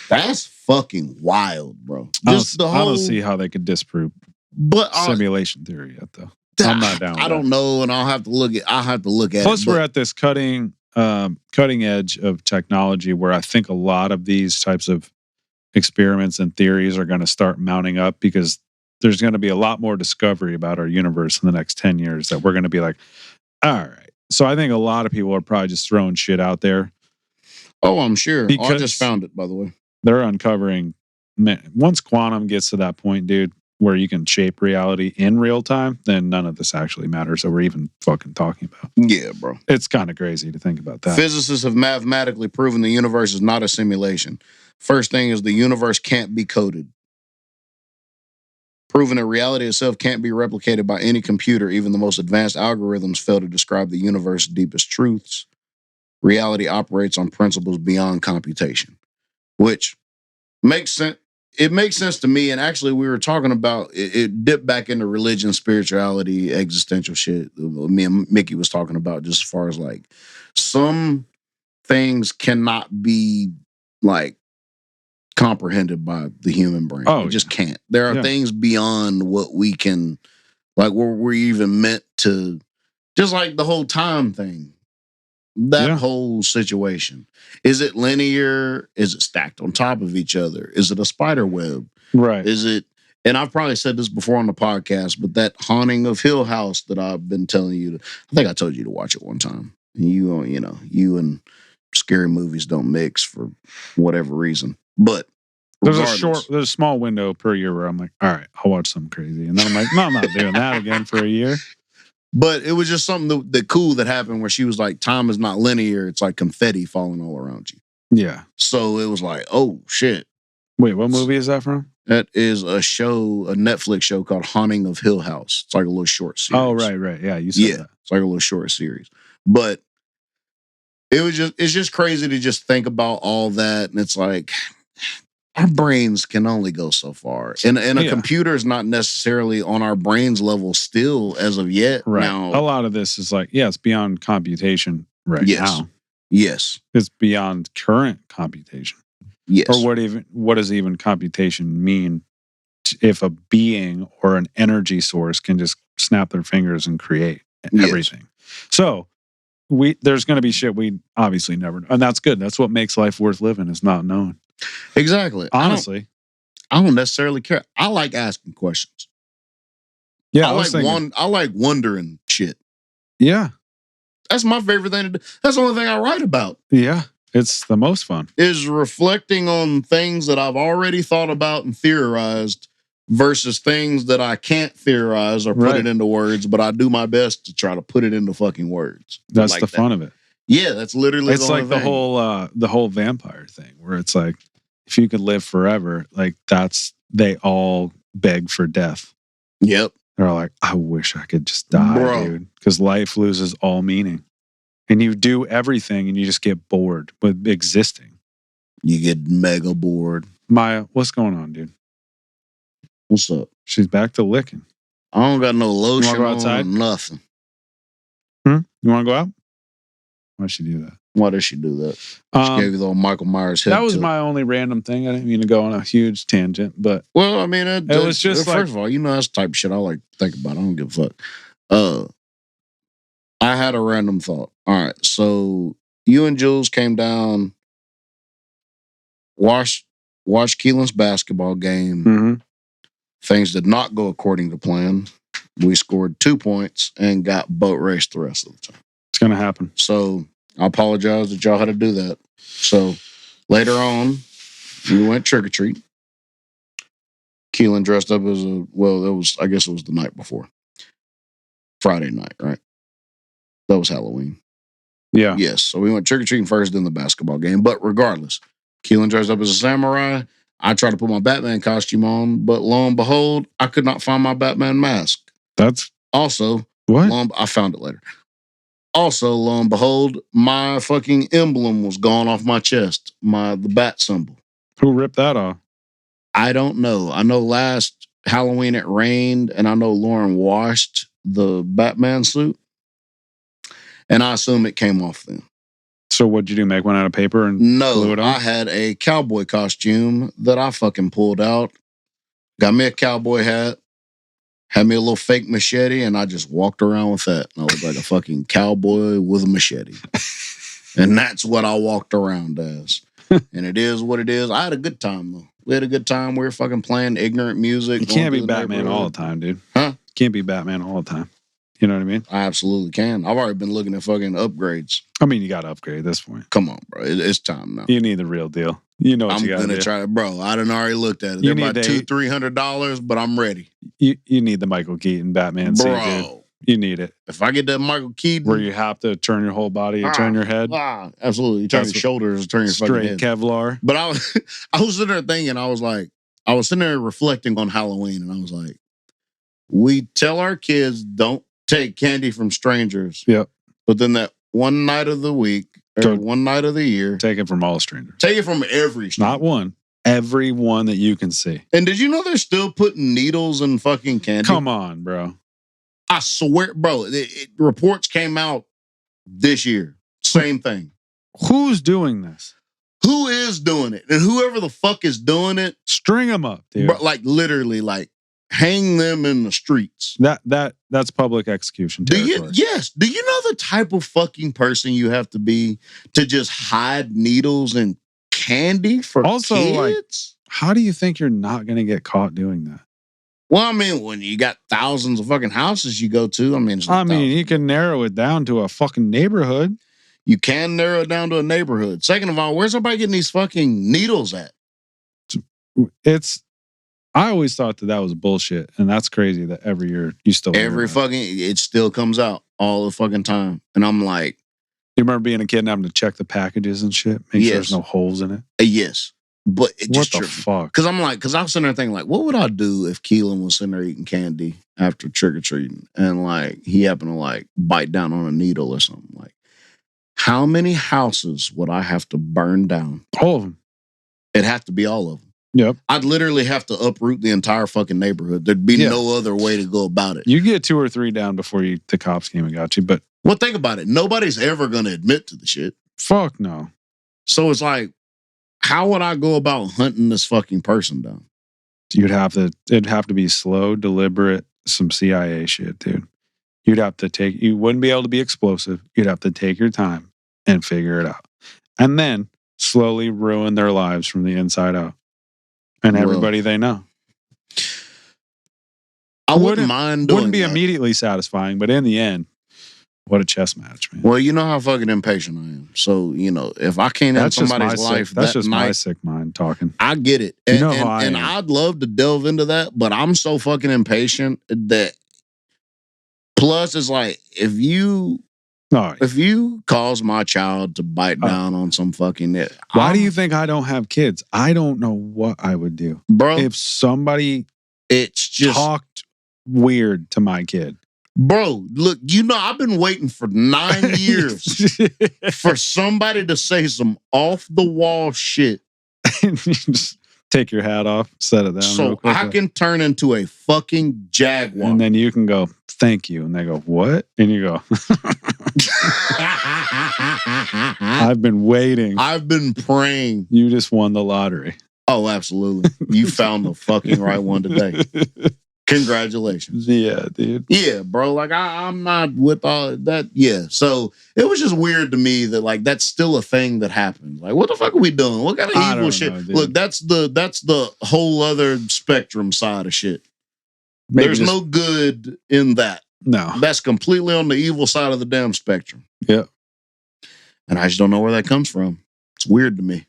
that's fucking wild, bro. I don't see how they could disprove simulation theory yet, though. I'm not down with I don't know, and I'll have to look at Plus, we're at this cutting edge of technology where I think a lot of these types of experiments and theories are going to start mounting up because there's going to be a lot more discovery about our universe in the next 10 years that we're going to be like, all right. So I think a lot of people are probably just throwing shit out there. Oh, I'm sure. I just found it, by the way. They're uncovering, once quantum gets to that point, dude, where you can shape reality in real time, then none of this actually matters that we're even fucking talking about. Yeah, bro. It's kind of crazy to think about that. Physicists have mathematically proven the universe is not a simulation. First thing is the universe can't be coded. Proven that reality itself can't be replicated by any computer. Even the most advanced algorithms fail to describe the universe's deepest truths. Reality operates on principles beyond computation, which makes sense. It makes sense to me. And actually, we were talking about it dipped back into religion, spirituality, existential shit. Me and Mickey was talking about just as far as like some things cannot be like comprehended by the human brain. Oh, it just can't. There are things beyond what we can, like where we're even meant to, just like the whole time thing. That whole situation. Is it linear? Is it stacked on top of each other? Is it a spider web? Right. Is it, and I've probably said this before on the podcast, but that Haunting of Hill House that I've been telling you to, I think I told you to watch it one time. And you and scary movies don't mix for whatever reason. But there's a small window per year where I'm like, all right, I'll watch something crazy. And then I'm like, no, I'm not doing that again for a year. But it was just something that cool that happened where she was like, time is not linear. It's like confetti falling all around you. Yeah. So it was like, oh, shit. Wait, what movie is that from? That is a Netflix show called Haunting of Hill House. It's like a little short series. Oh, right. Yeah, you said that. It's like a little short series. But it's just crazy to just think about all that. And it's like, our brains can only go so far. And a computer is not necessarily on our brains level still as of yet. Right. Now, a lot of this is like, it's beyond computation now. Yes. It's beyond current computation. Yes. Or what does even computation mean if a being or an energy source can just snap their fingers and create everything? So there's going to be shit we obviously never know. And that's good. That's what makes life worth living, is not knowing. Exactly. Honestly, I don't necessarily care. I like asking questions. Yeah, I like wondering shit. Yeah, that's my favorite thing to do. That's the only thing I write about. Yeah, it's the most fun. Is reflecting on things that I've already thought about and theorized versus things that I can't theorize or put it into words, but I do my best to try to put it into fucking words. That's like the fun of it. Yeah, that's literally it's like the whole vampire thing where it's like, if you could live forever, like they all beg for death. Yep. They're like, I wish I could just die, dude, because life loses all meaning. And you do everything and you just get bored with existing. You get mega bored. Maya, what's going on, dude? What's up? She's back to licking. I don't got no lotion go outside? on, nothing. You want to go out? Why'd she do that? Why did she do that? She gave you the old Michael Myers head. That was my only random thing. I didn't mean to go on a huge tangent, but well, I mean, it was just first like, of all, you know, that's the type of shit I like to think about. I don't give a fuck. I had a random thought. All right, so you and Jules came down, watched Keelan's basketball game. Mm-hmm. Things did not go according to plan. We scored 2 points and got boat raced the rest of the time. It's gonna happen. So I apologize that y'all had to do that. So later on, we went trick or treat. Keelan dressed up as I guess it was the night before. Friday night, right? That was Halloween. Yeah. Yes. So we went trick or treating first, then the basketball game. But regardless, Keelan dressed up as a samurai. I tried to put my Batman costume on, but lo and behold, I could not find my Batman mask. That's also what? I found it later. Also, lo and behold, my fucking emblem was gone off my chest. The bat symbol. Who ripped that off? I don't know. I know last Halloween it rained, and I know Lauren washed the Batman suit. And I assume it came off then. So what'd you do? Make one out of paper and glue it on? I had a cowboy costume that I fucking pulled out. Got me a cowboy hat. Had me a little fake machete, and I just walked around with that. And I looked like a fucking cowboy with a machete. And that's what I walked around as. And it is what it is. I had a good time, though. We had a good time. We were fucking playing ignorant music. You can't be Batman all the time, dude. Huh? Can't be Batman all the time. You know what I mean? I absolutely can. I've already been looking at fucking upgrades. I mean, you got to upgrade at this point. Come on, bro. It's time now. You need the real deal. You know what you got to do. I'm going to try it, bro. I done already looked at it. They're about $200-$300, but I'm ready. You need the Michael Keaton Batman suit, dude. You need it. If I get that Michael Keaton, where you have to turn your whole body and turn your head. Absolutely. You turn your shoulders, turn your fucking head. Straight Kevlar. But I was sitting there thinking, I was sitting there reflecting on Halloween, and I was like, we tell our kids don't take candy from strangers. Yep. But then that one night of the week, or one night of the year, take it from all strangers. Take it from every stranger. Not one. Every one that you can see. And did you know they're still putting needles in fucking candy? Come on, bro. I swear, bro, reports came out this year. Same thing. Who's doing this? Who is doing it? And whoever the fuck is doing it, string them up, dude. Bro, like literally, like hang them in the streets. That's public execution territory. Yes. Do you know the type of fucking person you have to be to just hide needles and candy for also, kids? Like, how do you think you're not going to get caught doing that? Well, I mean, when you got thousands of fucking houses you go to, I mean, you can narrow it down to a fucking neighborhood. You can narrow it down to a neighborhood. Second of all, where's everybody getting these fucking needles at? I always thought that was bullshit, and that's crazy that every year you still it still comes out all the fucking time, and I'm like, you remember being a kid and having to check the packages and shit, make sure there's no holes in it. Yes. But it what the fuck? Because I was sitting there thinking, like, what would I do if Keelan was sitting there eating candy after trick or treating, and like he happened to like bite down on a needle or something? Like, how many houses would I have to burn down? All of them. It'd have to be all of them. Yep. I'd literally have to uproot the entire fucking neighborhood. There'd be no other way to go about it. You get 2 or 3 down before the cops came and got you. But well, think about it. Nobody's ever going to admit to the shit. Fuck no. So it's like, how would I go about hunting this fucking person down? It'd have to be slow, deliberate, some CIA shit, dude. You wouldn't be able to be explosive. You'd have to take your time and figure it out. And then slowly ruin their lives from the inside out. And everybody they know. I wouldn't mind doing Wouldn't be immediately satisfying, but in the end, what a chess match, man. Well, you know how fucking impatient I am. So, if I can't end somebody's life that's just my sick mind talking. I get it. And, and I'd love to delve into that, but I'm so fucking impatient that plus it's like if you cause my child to bite down on some fucking why do you think I don't have kids? I don't know what I would do. Bro, if somebody talked weird to my kid. Bro, look, I've been waiting for 9 years for somebody to say some off the wall shit. Take your hat off, set it down. So I can turn into a fucking jaguar. And then you can go, thank you. And they go, what? And you go, I've been waiting. I've been praying. You just won the lottery. Oh, absolutely. You found the fucking right one today. Congratulations. Yeah, dude. Yeah, bro. Like I'm not with all that. Yeah. So it was just weird to me that like that's still a thing that happens. Like, what the fuck are we doing? What kind of evil shit? Know, look, that's the whole other spectrum side of shit. Maybe there's no good in that. No. That's completely on the evil side of the damn spectrum. Yeah. And I just don't know where that comes from. It's weird to me.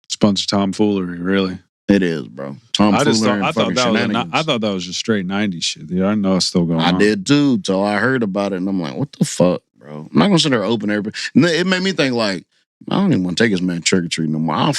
It's a bunch of tomfoolery, really. It is, bro. I thought that was just straight 90s shit, dude. I didn't know it's still going on. I did too, till I heard about it, and I'm like, what the fuck, bro? I'm not gonna sit there open everybody. And it made me think like, I don't even want to take this man trick or treating no more. I'll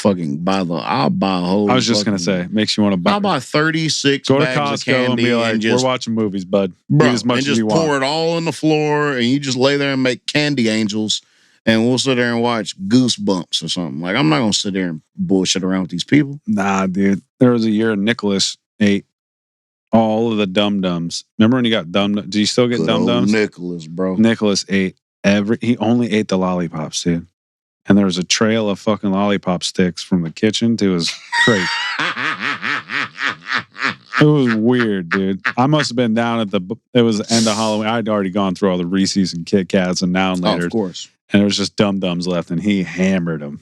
buy a whole. I was just gonna say, makes you want to buy. I'll buy 36 go to bags Costco of candy and be like, we're watching movies, bud. Bro, eat as much and just as you pour want. it all on the floor, and you just lay there and make candy angels. And we'll sit there and watch Goosebumps or something. Like, I'm not going to sit there and bullshit around with these people. Nah, dude. There was a year Nicholas ate all of the Dum-Dums. Remember when you got Dum-Dums? Do you still get Dum-Dums? Nicholas, bro. Nicholas ate he only ate the lollipops, dude. And there was a trail of fucking lollipop sticks from the kitchen to his crate. It was weird, dude. I must have been down at it was the end of Halloween. I'd already gone through all the Reese's and Kit Kats and Now and Later. Oh, of course. And there was just Dum-Dums left, and he hammered them.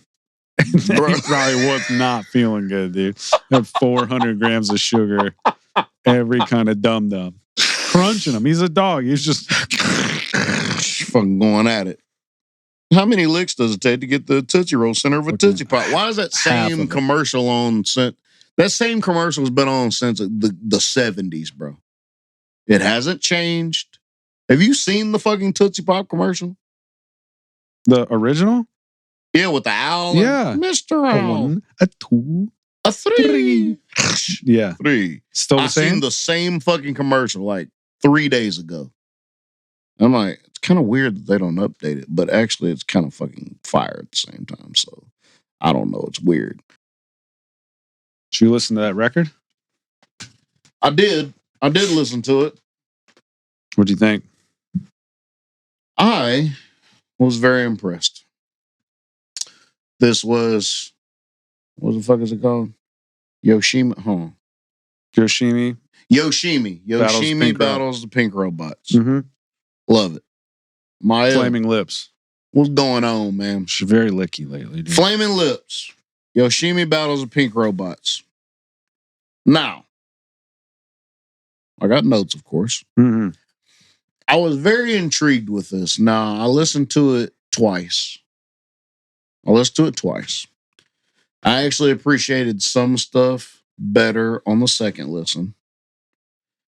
He probably was not feeling good, dude. Had 400 grams of sugar, every kind of Dum-Dum. Crunching them. He's a dog. He's just fucking going at it. How many licks does it take to get the Tootsie Roll center of a Tootsie Pop? Why is that same commercial on? That same commercial has been on since the 70s, bro. It hasn't changed. Have you seen the fucking Tootsie Pop commercial? The original? Yeah, with the owl. Yeah. Mr. Owl. A 1, a 2, a 3. Yeah. 3. Still the same? I seen the same fucking commercial like 3 days ago. I'm like, it's kind of weird that they don't update it, but actually it's kind of fucking fire at the same time. So I don't know. It's weird. Did you listen to that record? I did. I did listen to it. What'd you think? I was very impressed. This was, what the fuck is it called? Yoshimi. Huh. Yoshimi. Yoshimi battles the Pink Robots. Mm-hmm. Love it. Flaming Lips. What's going on, man? She's very licky lately, dude. Flaming Lips. Yoshimi battles the Pink Robots. Now, I got notes, of course. Mm-hmm. I was very intrigued with this. Now, I listened to it twice. I actually appreciated some stuff better on the second listen.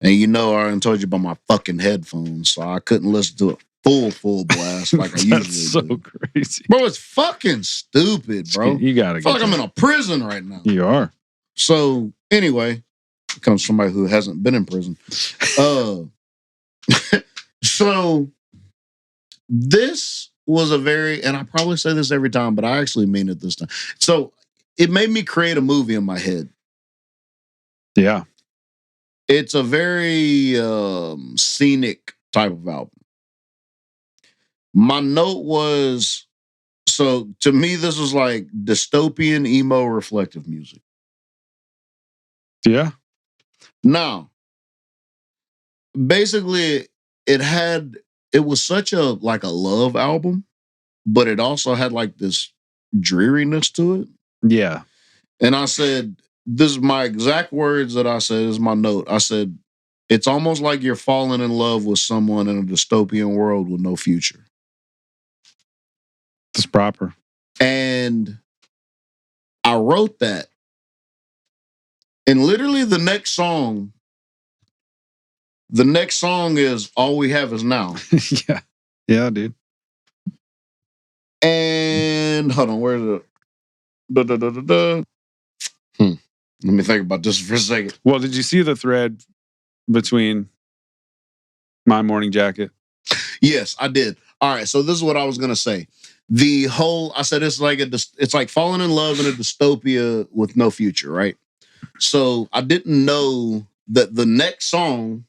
And you know, I told you about my fucking headphones, so I couldn't listen to it full blast like I usually do. That's so crazy. Bro, it's fucking stupid, bro. You gotta I feel like I'm in a prison right now. You are. So, anyway, it comes from somebody who hasn't been in prison. So, this was a very, and I probably say this every time, but I actually mean it this time. So, it made me create a movie in my head. Yeah. It's a very scenic type of album. My note was, so to me, this was like dystopian, emo, reflective music. Yeah. Now, basically, it was such a love album, but it also had like this dreariness to it. Yeah. And I said, this is my exact words that I said, this is my note. I said, it's almost like you're falling in love with someone in a dystopian world with no future. That's proper. And I wrote that. And literally the next song is All We Have Is Now. Yeah. Yeah, dude. And hold on, where's it? Let me think about this for a second. Well, did you see the thread between My Morning Jacket? Yes, I did. All right, so this is what I was gonna say. I said it's like falling in love in a dystopia with no future, right? So I didn't know that the next song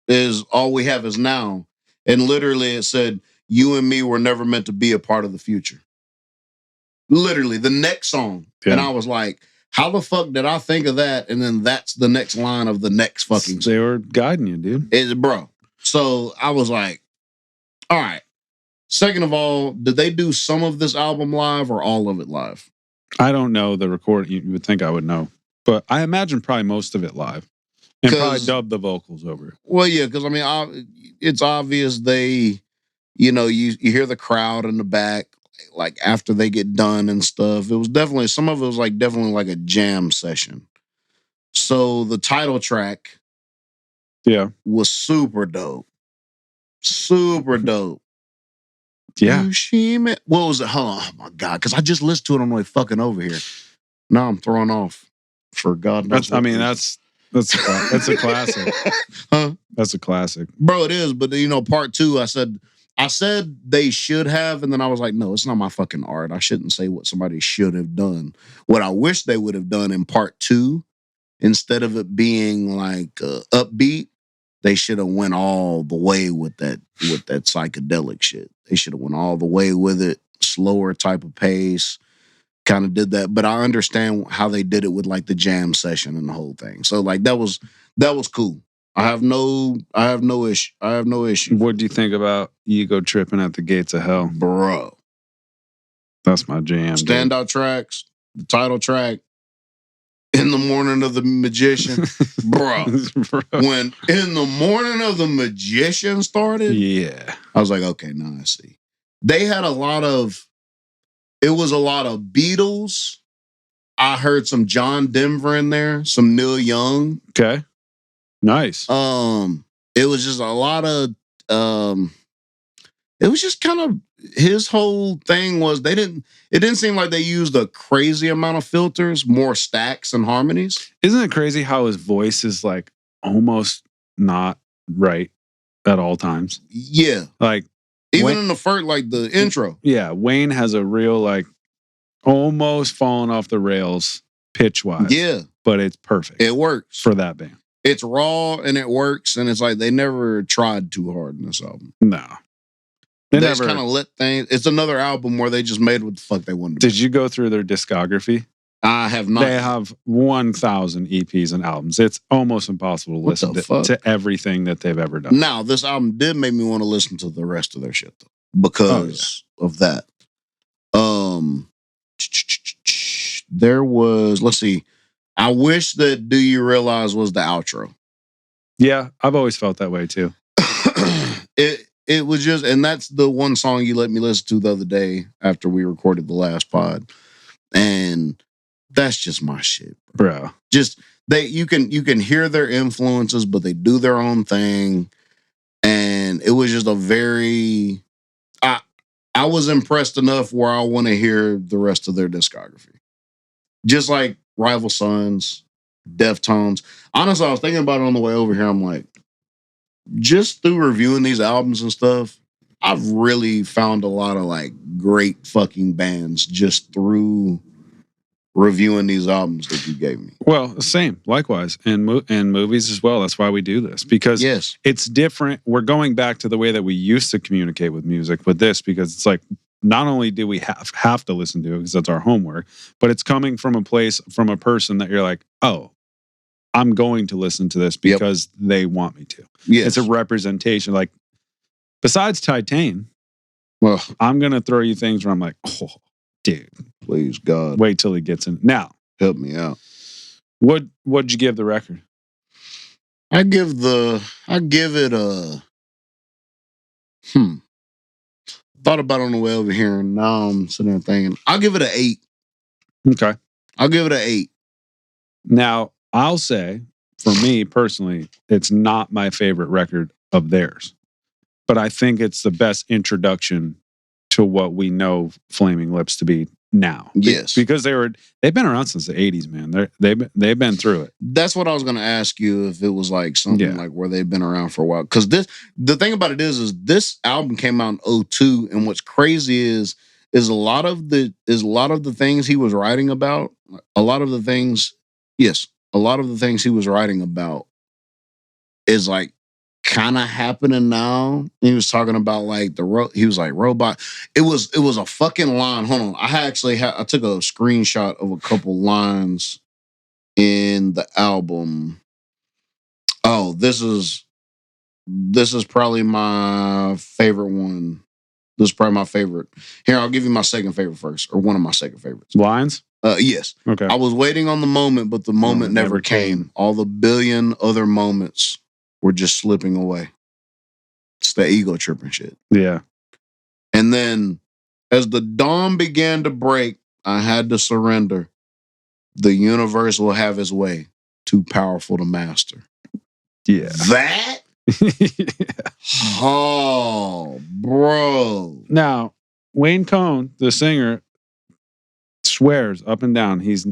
is All We Have Is Now. And literally it said, you and me were never meant to be a part of the future. Literally, the next song. Yeah. And I was like, how the fuck did I think of that? And then that's the next line of the next fucking song. They were guiding you, dude. Bro. So I was like, all right. Second of all, did they do some of this album live or all of it live? I don't know the recording. You would think I would know. But I imagine probably most of it live. And probably dub the vocals over. Well, yeah, because I mean, it's obvious they, you hear the crowd in the back, like after they get done and stuff. It was definitely, some of it was like definitely like a jam session. So the title track, was super dope. Super dope. Yeah. Yoshimi. What was it? Hold on. Oh my God. Because I just listened to it on my way fucking over here. Now I'm thrown off. For God knows. That's a classic. Huh? That's a classic. Bro, it is. But part two, I said they should have, and then I was like, no, it's not my fucking art. I shouldn't say what somebody should have done. What I wish they would have done in part two, instead of it being like upbeat, they should have went all the way with that psychedelic shit. They should have went all the way with it, slower type of pace. Kind of did that, but I understand how they did it with like the jam session and the whole thing. So like that was cool. I have no issue. What do you think about Ego Tripping at the Gates of Hell? Bro. That's my jam. Standout tracks, the title track, In the Morning of the Magician. Bro. When In the Morning of the Magician started, I was like, okay, now I see. They had it was a lot of Beatles. I heard some John Denver in there, some Neil Young. Okay. Nice. It was just a lot of it was just kind of, his whole thing was it didn't seem like they used a crazy amount of filters, more stacks and harmonies. Isn't it crazy how his voice is like almost not right at all times? Yeah. Like even in the first, like the intro. Yeah, Wayne has a real like almost falling off the rails pitch wise. Yeah. But it's perfect. It works. For that band. It's raw and it works, and it's like they never tried too hard in this album. No. They just kind of let things. It's another album where they just made what the fuck they wanted to. Did you go through their discography? I have not. They have 1,000 EPs and albums. It's almost impossible to listen to everything that they've ever done. Now, this album did make me want to listen to the rest of their shit, though, because of that. There was, let's see, I wish that Do You Realize was the outro. Yeah, I've always felt that way too. It was just, and that's the one song you let me listen to the other day after we recorded the last pod. And that's just my shit, bro. Just you can hear their influences, but they do their own thing. And it was just a very, I was impressed enough where I want to hear the rest of their discography. Just like Rival Sons, Deftones. Honestly, I was thinking about it on the way over here. I'm like, just through reviewing these albums and stuff, I've really found a lot of like great fucking bands just through reviewing these albums that you gave me. Well, same, likewise, and movies as well. That's why we do this, because it's different. We're going back to the way that we used to communicate with music with this, because it's like, not only do we have to listen to it because that's our homework, but it's coming from a place, from a person that you're like, oh, I'm going to listen to this because they want me to. Yes. It's a representation. Like, besides Titan, well, I'm going to throw you things where I'm like, oh, dude. Please, God. Wait till he gets in. Now. Help me out. What'd you give the record? I give it a, thought about it on the way over here, and now I'm sitting there thinking, I'll give it an 8. Okay. I'll give it an 8. Now, I'll say, for me personally, it's not my favorite record of theirs. But I think it's the best introduction to what we know Flaming Lips to be now. Yes. Because they've been around since the 80s, man. They've been through it. That's what I was going to ask you, if it was like something like where they've been around for a while. Because the thing about it is this album came out in 2002, and what's crazy is a lot of the things he was writing about, a lot of the things, yes. a lot of the things he was writing about is like kind of happening now. He was talking about like he was like robot. It was a fucking line. Hold on, I took a screenshot of a couple lines in the album. Oh, this is probably my favorite one. This is probably my favorite. Here, I'll give you my second favorite first, or one of my second favorites. Lines? Yes. Okay. I was waiting on the moment, but the moment never came. All the billion other moments were just slipping away. It's the ego tripping shit. Yeah. And then, as the dawn began to break, I had to surrender. The universe will have its way. Too powerful to master. Yeah. That? Oh, bro. Now, Wayne Cohn, the singer, swears up and down he's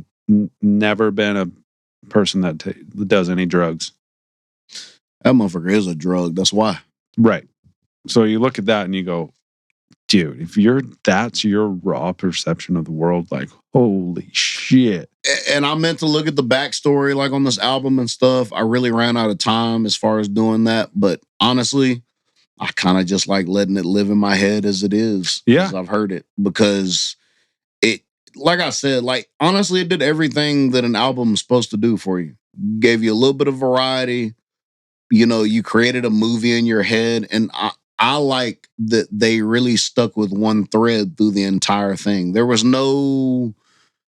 never been a person that does any drugs. That motherfucker is a drug. That's why. Right. So you look at that and you go, dude, if that's your raw perception of the world, like, holy shit. And I meant to look at the backstory, like on this album and stuff. I really ran out of time as far as doing that. But honestly, I kind of just like letting it live in my head as it is. Yeah. As I've heard it. Because it, like I said, like, honestly, it did everything that an album is supposed to do for you. Gave you a little bit of variety. You know, you created a movie in your head. And I like that they really stuck with one thread through the entire thing. There was no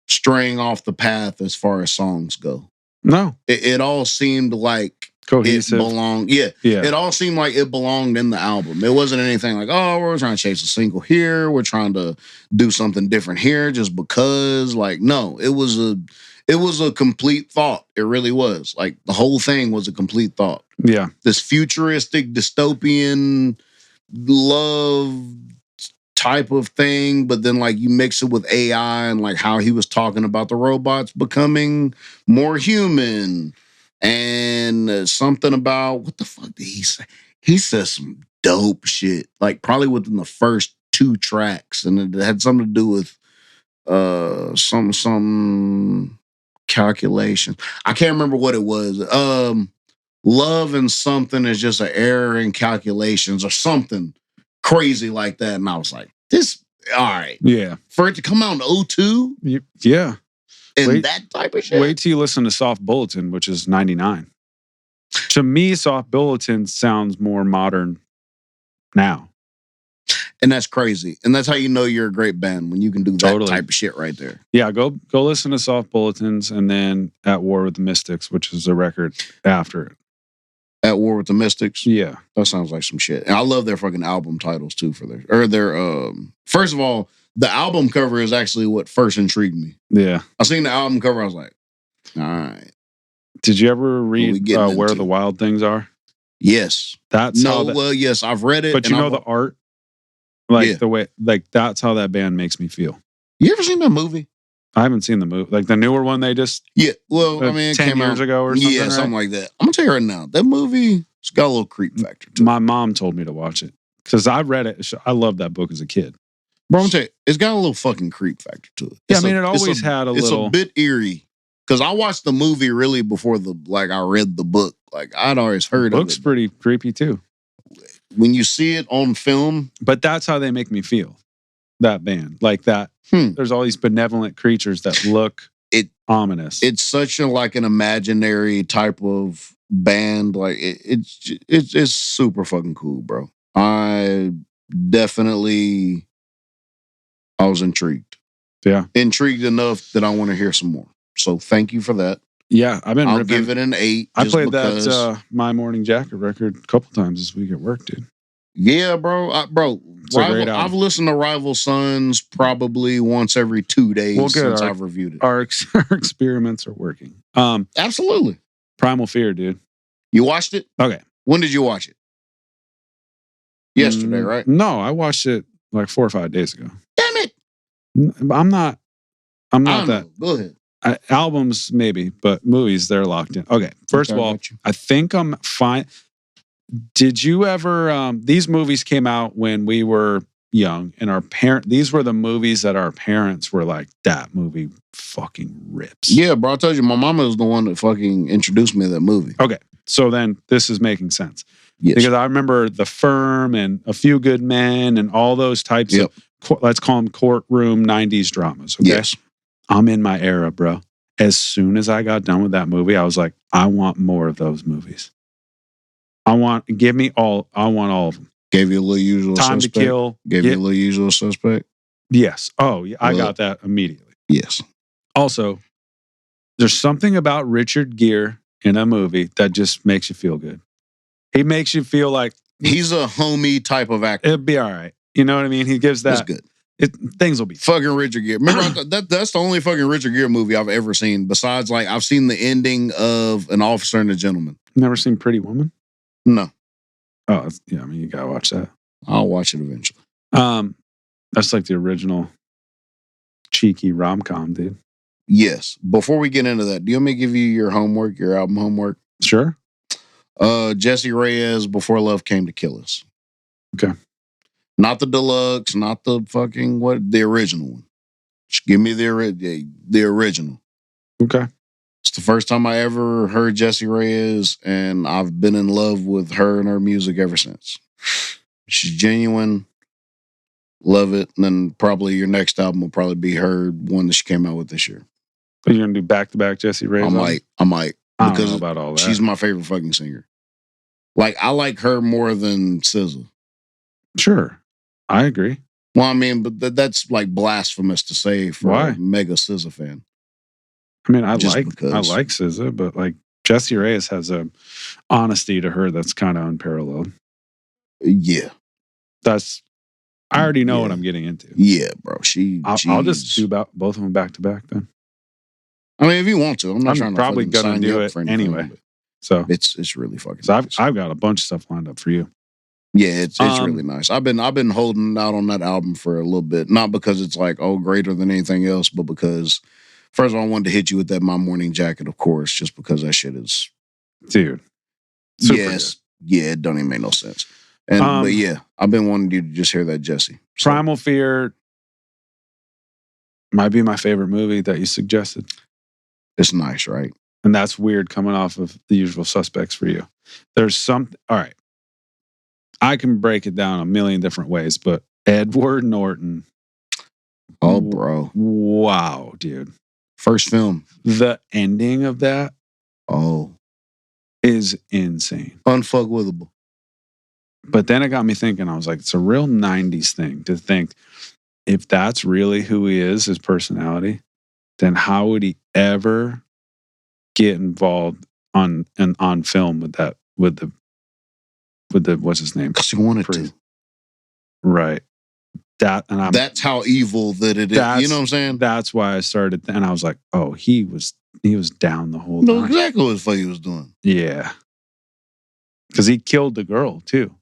straying off the path as far as songs go. No. It all seemed like cohesive. It belonged. Yeah. It all seemed like it belonged in the album. It wasn't anything like, oh, we're trying to chase a single here. We're trying to do something different here just because. Like, no, it was a complete thought. It really was. Like, the whole thing was a complete thought. Yeah. This futuristic, dystopian love type of thing, but then like you mix it with AI and like how he was talking about the robots becoming more human and something about what the fuck did he say? He said some dope shit, like probably within the first 2 tracks, and it had something to do with some calculation. I can't remember what it was. Love and something is just an error in calculations or something crazy like that. And I was like, this, all right. Yeah. For it to come out in 2002? Yeah. And that type of shit? Wait till you listen to Soft Bulletin, which is 99. To me, Soft Bulletin sounds more modern now. And that's crazy. And that's how you know you're a great band, when you can do that type of shit right there. Yeah, go listen to Soft Bulletins and then At War with the Mystics, which is a record after it. At War with the Mystics? Yeah. That sounds like some shit. And I love their fucking album titles too for their first of all, the album cover is actually what first intrigued me. Yeah. I seen the album cover, I was like, all right. Did you ever read Where the Wild Things Are? Yes. Yes, I've read it. But you know the art? Like the way, like that's how that band makes me feel. You ever seen that movie? I haven't seen the movie. Like the newer one they just... Yeah, well, I mean, it 10 came years out, ago or something, yeah, something like that. I'm going to tell you right now, that movie, it's got a little creep factor to it. My mom told me to watch it because I read it. I loved that book as a kid. Bro, I'm going to tell you, it's got a little fucking creep factor to it. Yeah, I mean, it always had a little... It's a bit eerie because I watched the movie really before I read the book. Like, I'd always heard of it. The book's pretty creepy too. When you see it on film... But that's how they make me feel. That band, like that. There's all these benevolent creatures that look ominous. It's such an imaginary type of band. Like it's super fucking cool, bro. I was intrigued. Yeah, intrigued enough that I want to hear some more. So thank you for that. Yeah, I'll give it an 8. I played that My Morning Jacket record a couple times this week at work, dude. Yeah, bro. I've listened to Rival Sons probably once every 2 days since I've reviewed it. Our experiments are working. Absolutely. Primal Fear, dude. You watched it? Okay. When did you watch it? Yesterday, right? No, I watched it like 4 or 5 days ago. Damn it. I'm not that. Go ahead. Albums, maybe, but movies, they're locked in. Okay. First of all, I think I'm fine. Did you ever, these movies came out when we were young, and these were the movies that our parents were like, that movie fucking rips. Yeah, bro. I told you, my mama was the one that fucking introduced me to that movie. Okay. So then this is making sense. Yes. Because I remember The Firm and A Few Good Men and all those types of, let's call them courtroom 90s dramas. Okay. Yes. I'm in my era, bro. As soon as I got done with that movie, I was like, I want more of those movies. I want all of them. Gave you a little Usual Time Suspect. to Kill. Gave you a little Usual Suspect. Yes. Oh, yeah. I got that immediately. Yes. Also, there's something about Richard Gere in a movie that just makes you feel good. He makes you feel like he's a homie type of actor. It'll be all right. You know what I mean? He gives that. That's good. Things will be fucking Richard Gere. Remember that's the only fucking Richard Gere movie I've ever seen. Besides, like, I've seen the ending of An Officer and a Gentleman. Never seen Pretty Woman? No. Oh, yeah. I mean, you gotta watch that. I'll watch it eventually. That's like the original cheeky rom-com, dude. Yes. Before we get into that, do you want me to give you your homework, your album homework? Sure. Jesse Reyes, Before Love Came to Kill Us. Okay. Not the deluxe, not the fucking the original one. Just give me the original. Okay. It's the first time I ever heard Jesse Reyes, and I've been in love with her and her music ever since. She's genuine. Love it. And then probably your next album will probably be her one that she came out with this year. Are you gonna do back-to-back Jesse Reyes? I might. I don't know about all that. She's my favorite fucking singer. Like, I like her more than SZA. Sure. I agree. Well, I mean, but that's like blasphemous to say for a mega SZA fan. I mean, I like SZA, but like Jesse Reyes has a honesty to her that's kind of unparalleled. Yeah. I already know what I'm getting into. Yeah, bro. I'll just do both of them back to back then. I mean, if you want to, I'm not trying to probably gonna do it anyway. So it's really fucking. So I've got a bunch of stuff lined up for you. Yeah, it's really nice. I've been holding out on that album for a little bit, not because it's like greater than anything else, but because first of all, I wanted to hit you with that My Morning Jacket, of course, just because that shit is, dude. Yes, yeah, it don't even make no sense. And but yeah, I've been wanting you to just hear that Jesse. So. Primal Fear might be my favorite movie that you suggested. It's nice, right? And that's weird coming off of The Usual Suspects for you. There's something. All right. I can break it down a million different ways, but Edward Norton. Oh, bro. Wow, dude. First film. The ending of that. Oh. Is insane. Unfuckwithable. But then it got me thinking, I was like, it's a real 90s thing to think if that's really who he is, his personality, then how would he ever get involved on film with the what's his name? Because he wanted to. Right. That's how evil that it is. You know what I'm saying? That's why I started, and I was like, oh, he was down the whole time. No, exactly what the fuck he was doing. Yeah. Because he killed the girl, too.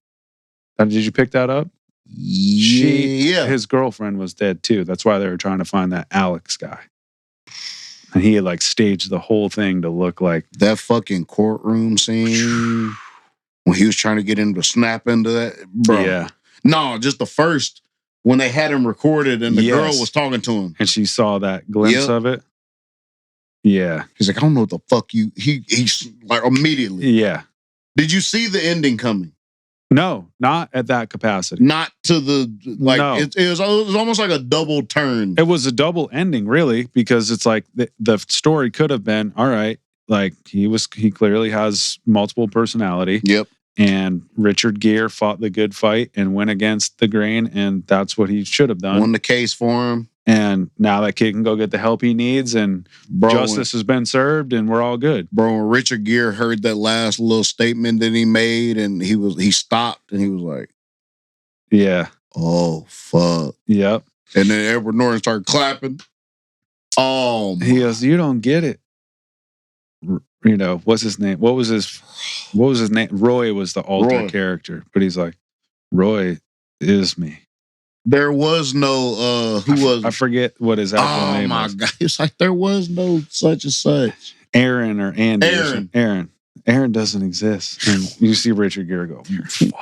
Did you pick that up? Yeah. His girlfriend was dead, too. That's why they were trying to find that Alex guy. And he had like staged the whole thing to look like... That fucking courtroom scene when he was trying to get him to snap into that. Bro. Yeah. No, just the first, when they had him recorded and the girl was talking to him. And she saw that glimpse of it. Yeah. He's like, I don't know what the fuck he's like immediately. Yeah. Did you see the ending coming? No, not at that capacity. Not to the, like, no. It was almost like a double turn. It was a double ending, really, because it's like the story could have been, all right, like he clearly has multiple personality. Yep. And Richard Gere fought the good fight and went against the grain, and that's what he should have done. Won the case for him. And now that kid can go get the help he needs, and justice has been served, and we're all good. Bro, when Richard Gere heard that last little statement that he made, and he stopped, and he was like, yeah. Oh, fuck. Yep. And then Edward Norton started clapping. Oh, my. He goes, you don't get it. You know, what's his name? What was his name? Roy was the alternate character, but he's like, Roy is me. There was no I forget what his actual name was. Oh my God. It's like there was no such and such. Aaron or Andy. Aaron doesn't exist. And you see Richard Gere go,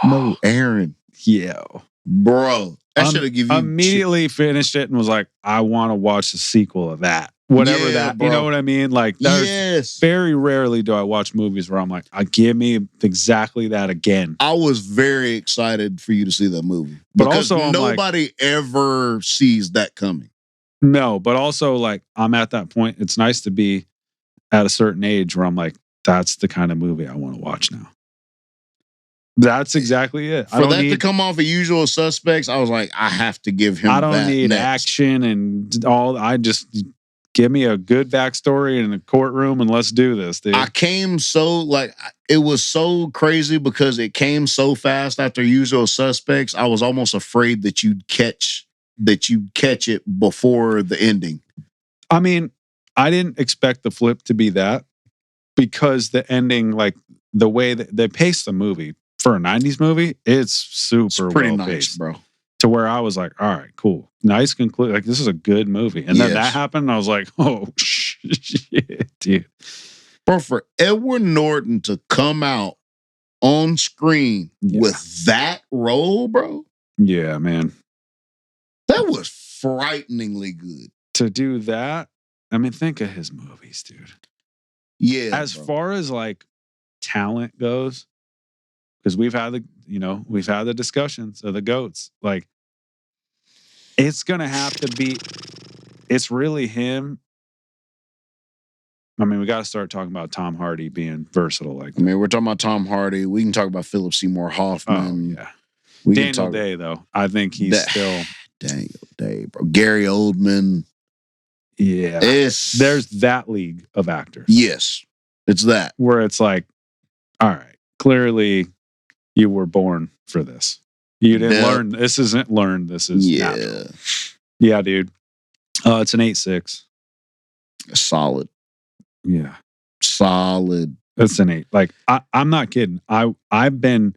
no, Aaron. Yeah. Bro. That should have given you immediately finished it and was like, I want to watch the sequel of that. Whatever that, bro. You know what I mean? Like, there's very rarely do I watch movies where I'm like, give me exactly that again. I was very excited for you to see that movie. But because also, nobody ever sees that coming. No, but also, like, I'm at that point. It's nice to be at a certain age where I'm like, that's the kind of movie I want to watch now. That's exactly it. For that to come off of Usual Suspects, I was like, I have to give him that. I don't need action and all. I just give me a good backstory in a courtroom and let's do this, dude. I came so, like, it was so crazy because it came so fast after Usual Suspects. I was almost afraid that you'd catch it before the ending. I mean, I didn't expect the flip to be that because the ending, like the way that they paced the movie for a 90s movie, it's pretty well nice, bro. To where I was like, all right, cool. Nice conclude. Like, this is a good movie. And then that happened, and I was like, oh, shit, dude. Bro, for Edward Norton to come out on screen with that role, bro. Yeah, man. That was frighteningly good. To do that, I mean, think of his movies, dude. Yeah. As far as, like, talent goes, because we've had the discussions of the GOATs. Like, it's gonna have to be. It's really him. I mean, we got to start talking about Tom Hardy being versatile. Like, I mean, we're talking about Tom Hardy. We can talk about Philip Seymour Hoffman. Oh yeah, Daniel Day though. I think he's still Daniel Day, bro. Gary Oldman. Yeah, there's that league of actors. Yes, it's that where it's like, all right, clearly. You were born for this. You didn't learn. This isn't learned. This is natural. Yeah, dude. It's an 8.6. Solid. Yeah. Solid. It's an 8. Like, I'm not kidding. I've been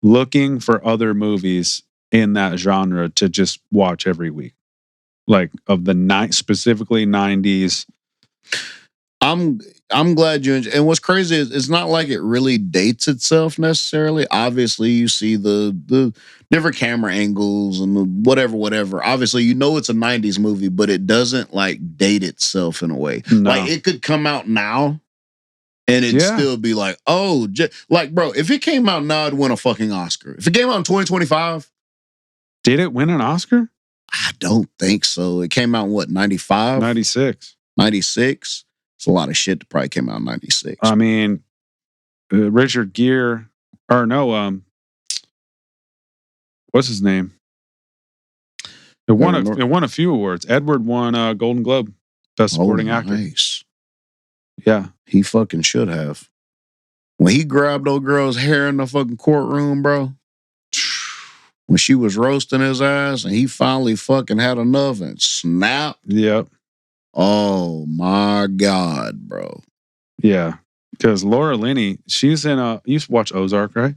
looking for other movies in that genre to just watch every week. Like, of the specifically 90s. I'm glad you enjoyed. And what's crazy is it's not like it really dates itself necessarily. Obviously, you see the different camera angles and the whatever. Obviously, you know it's a 90s movie, but it doesn't like date itself in a way. No. Like, it could come out now and it'd still be like, oh, like, bro, if it came out now, it'd win a fucking Oscar. If it came out in 2025. Did it win an Oscar? I don't think so. It came out in what, 95? 96. 96? It's a lot of shit that probably came out in 96. I mean, Richard Gere, or no, what's his name? It won a few awards. Edward won Golden Globe, Best Supporting Actor. Nice. Yeah. He fucking should have. When he grabbed old girl's hair in the fucking courtroom, bro, when she was roasting his ass and he finally fucking had enough and snapped. Yep. Oh my God, bro. Yeah. Because Laura Linney, she's in you used to watch Ozark, right?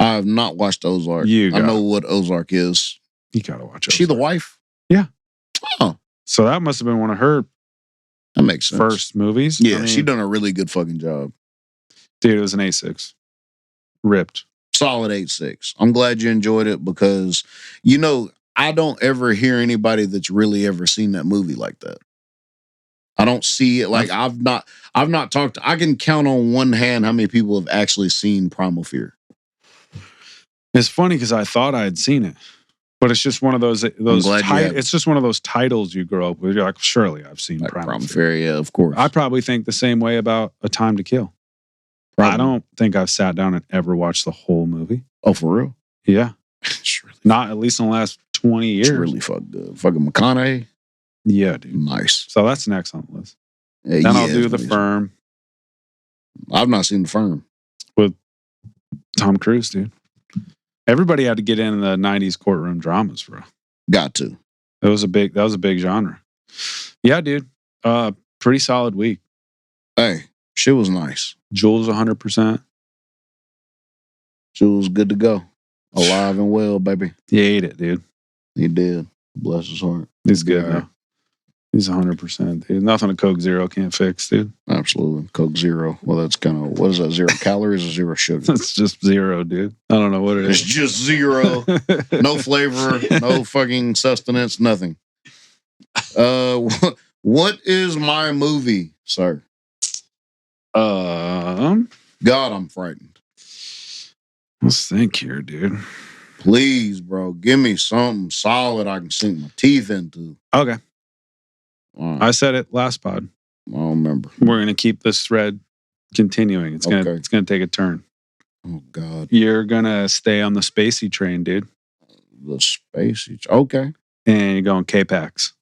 I have not watched Ozark. I know what Ozark is. You gotta watch Ozark. She the wife? Yeah. Oh. So that must have been one of her that makes sense. First movies. Yeah, I mean, she done a really good fucking job. Dude, it was an 8.6. Ripped. Solid 8.6. I'm glad you enjoyed it because, you know, I don't ever hear anybody that's really ever seen that movie like that. I don't see it. Like, I've not talked. I can count on one hand how many people have actually seen Primal Fear. It's funny because I thought I had seen it, but it's just one of those. It's just one of those titles you grow up with. You're like, surely I've seen like Primal Fear. Yeah, of course. I probably think the same way about A Time to Kill. Probably. I don't think I've sat down and ever watched the whole movie. Oh, for real? Yeah. Not at least in the last 20 years. It's really fucked good. Fucking McConaughey. Yeah, dude. Nice. So that's next on the list. Then I'll do The Firm. I've not seen The Firm. With Tom Cruise, dude. Everybody had to get in the 90s courtroom dramas, bro. Got to. That was a big genre. Yeah, dude. Pretty solid week. Hey, shit was nice. Jules 100%. Jules good to go. Alive and well, baby. He ate it, dude. He did. Bless his heart. He's good now. He's 100%, dude. Nothing a Coke Zero can't fix, dude. Absolutely. Coke Zero. Well, that's kind of, what is that, 0 calories or 0 sugar? It's just zero, dude. I don't know what it is. It's just 0. No flavor, no fucking sustenance, nothing. What is my movie, sir? God, I'm frightened. Let's think here, dude. Please, bro, give me something solid I can sink my teeth into. Okay. Right. I said it last pod. I don't remember. We're gonna keep this thread continuing. It's gonna take a turn. Oh God. You're gonna stay on the spacey train, dude. The spacey. Okay. And you're going K-Pax.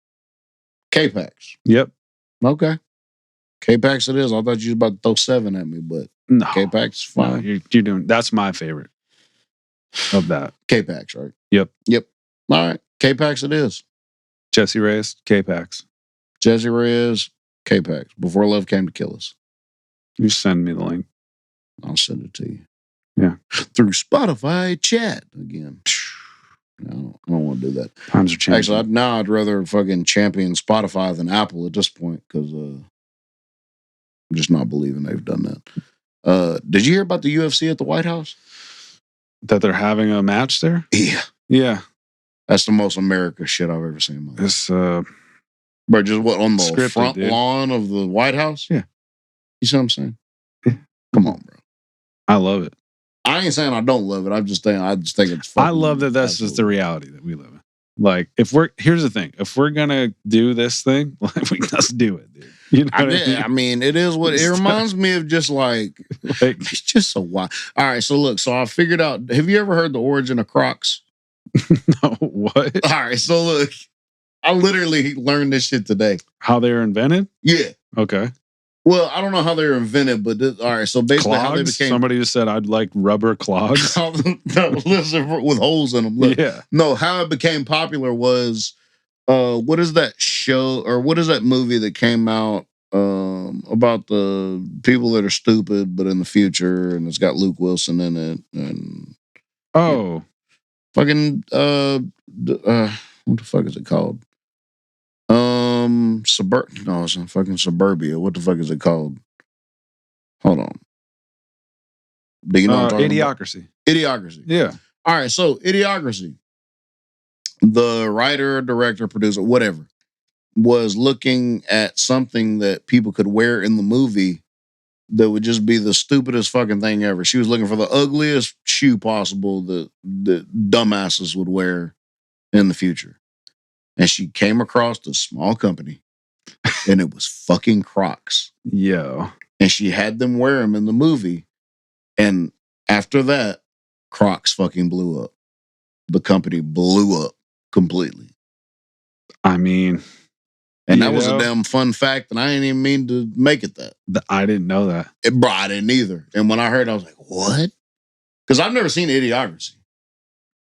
K-Pax. Yep. Okay. K-Pax it is. I thought you was about to throw 7 at me, but no. K-Pax is fine. No, you're doing. That's my favorite of that. K-Pax, right? Yep. All right. K-Pax it is. Jesse Reyes, K-Pax. Jesse Reyes, K-Pax. Before Love Came to Kill Us. You send me the link. I'll send it to you. Yeah. Through Spotify chat again. No, I don't want to do that. Times are changing. Actually, now I'd rather fucking champion Spotify than Apple at this point because I'm just not believing they've done that. Did you hear about the UFC at the White House? That they're having a match there? Yeah. Yeah. That's the most America shit I've ever seen in my life. It's but just what, on the scripted, front dude. lawn of the White House? Yeah. You see what I'm saying? Yeah. Come on, bro. I love it. I ain't saying I don't love it. I just think it's fucking. I love that that's just the reality that we live in. Like, here's the thing. If we're gonna do this thing, like, we just do it, dude. You know I mean, it is what it reminds me of. Just like it's just so wild. All right, so look, so I figured out. Have you ever heard the origin of Crocs? No, what? All right, so look, I literally learned this shit today. How they were invented? Yeah. Okay. Well, I don't know how they were invented, but all right. So basically, clogs? How they became. Somebody just said I'd like rubber clogs. No, listen, with holes in them. Look, yeah. No, how it became popular was, what is that show or what is that movie that came out about the people that are stupid but in the future, and it's got Luke Wilson in it, and fucking what the fuck is it called? No, it's in fucking Suburbia. What the fuck is it called? Hold on. Do you know what I'm talking Idiocracy. About? Idiocracy. Yeah. All right, so Idiocracy. The writer, director, producer, whatever, was looking at something that people could wear in the movie that would just be the stupidest fucking thing ever. She was looking for the ugliest shoe possible that dumbasses would wear in the future. And she came across this small company, and it was fucking Crocs. Yo. And she had them wear them in the movie. And after that, Crocs fucking blew up. The company blew up completely. I mean, and that was a damn fun fact, and I didn't even mean to make it that. I didn't know that. Bro, I didn't either. And when I heard it, I was like, what? Because I've never seen Idiocracy.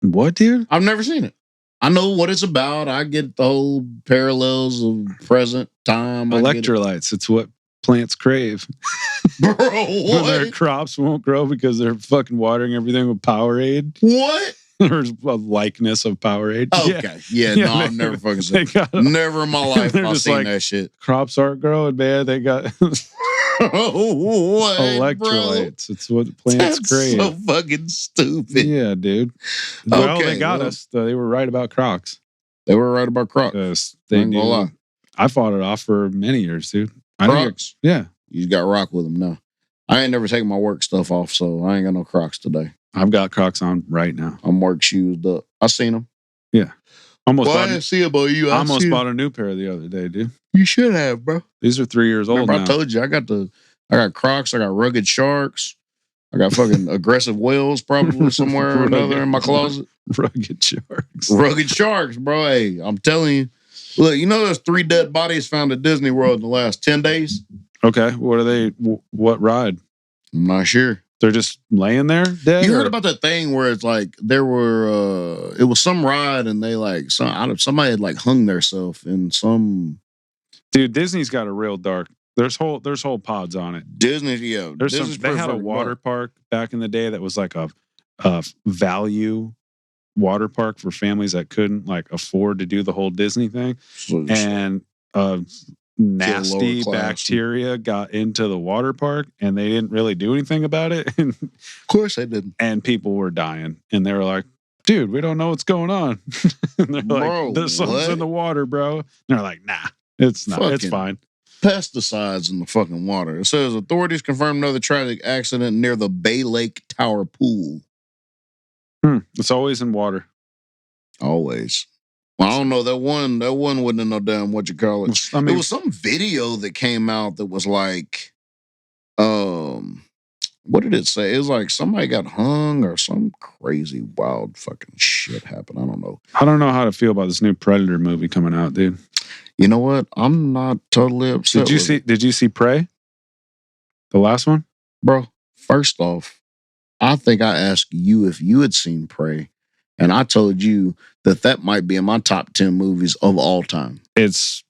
What, dude? I've never seen it. I know what it's about. I get the whole parallels of present time. Electrolytes. It's what plants crave. Bro, what? Their crops won't grow because they're fucking watering everything with Powerade. What? There's a likeness of Powerade. Okay. Yeah, no, I've never fucking seen it. Never in my life have I seen that shit. Crops aren't growing, man. They got what, electrolytes. Bro? It's what plants crave. So fucking stupid. Yeah, dude. Well, they got us. They were right about Crocs. They were right about Crocs. They knew. I fought it off for many years, dude. Crocs? Yeah. You got rock with them now. I ain't never taken my work stuff off, so I ain't got no Crocs today. I've got Crocs on right now. I'm work shoes up. I seen them. Yeah. I didn't see it, but you. I almost bought a new pair the other day, dude. You should have, bro. These are 3 years old now. I told you, I got Crocs. I got Rugged Sharks. I got fucking Aggressive Whales probably somewhere or another in my closet. Rugged Sharks. Rugged Sharks, bro. Hey, I'm telling you. Look, you know there's 3 dead bodies found at Disney World in the last 10 days? Okay. What are they? What ride? I'm not sure. They're just laying there dead? You heard about that thing where it's like it was some ride and they like somebody had like hung theirself in some. Dude, Disney's got a real dark. There's whole pods on it. Disney, yeah. They had a water park back in the day that was like a value water park for families that couldn't like afford to do the whole Disney thing. And nasty bacteria got into the water park and they didn't really do anything about it. Of course they didn't. And people were dying. And they were like, dude, we don't know what's going on. And they're like, there's something in the water, bro. And they're like, nah, it's not. It's fine. Pesticides in the fucking water. It says authorities confirmed another tragic accident near the Bay Lake Tower pool. It's always in water. Always. Well, I don't know. That one wouldn't know damn what you call it. I mean, it was some video that came out that was like, what did it say? It was like somebody got hung or some crazy wild fucking shit happened. I don't know. I don't know how to feel about this new Predator movie coming out, dude. You know what? I'm not totally upset. Did you see Prey? The last one? Bro, first off, I think I asked you if you had seen Prey, and I told you that might be in my top 10 movies of all time. It's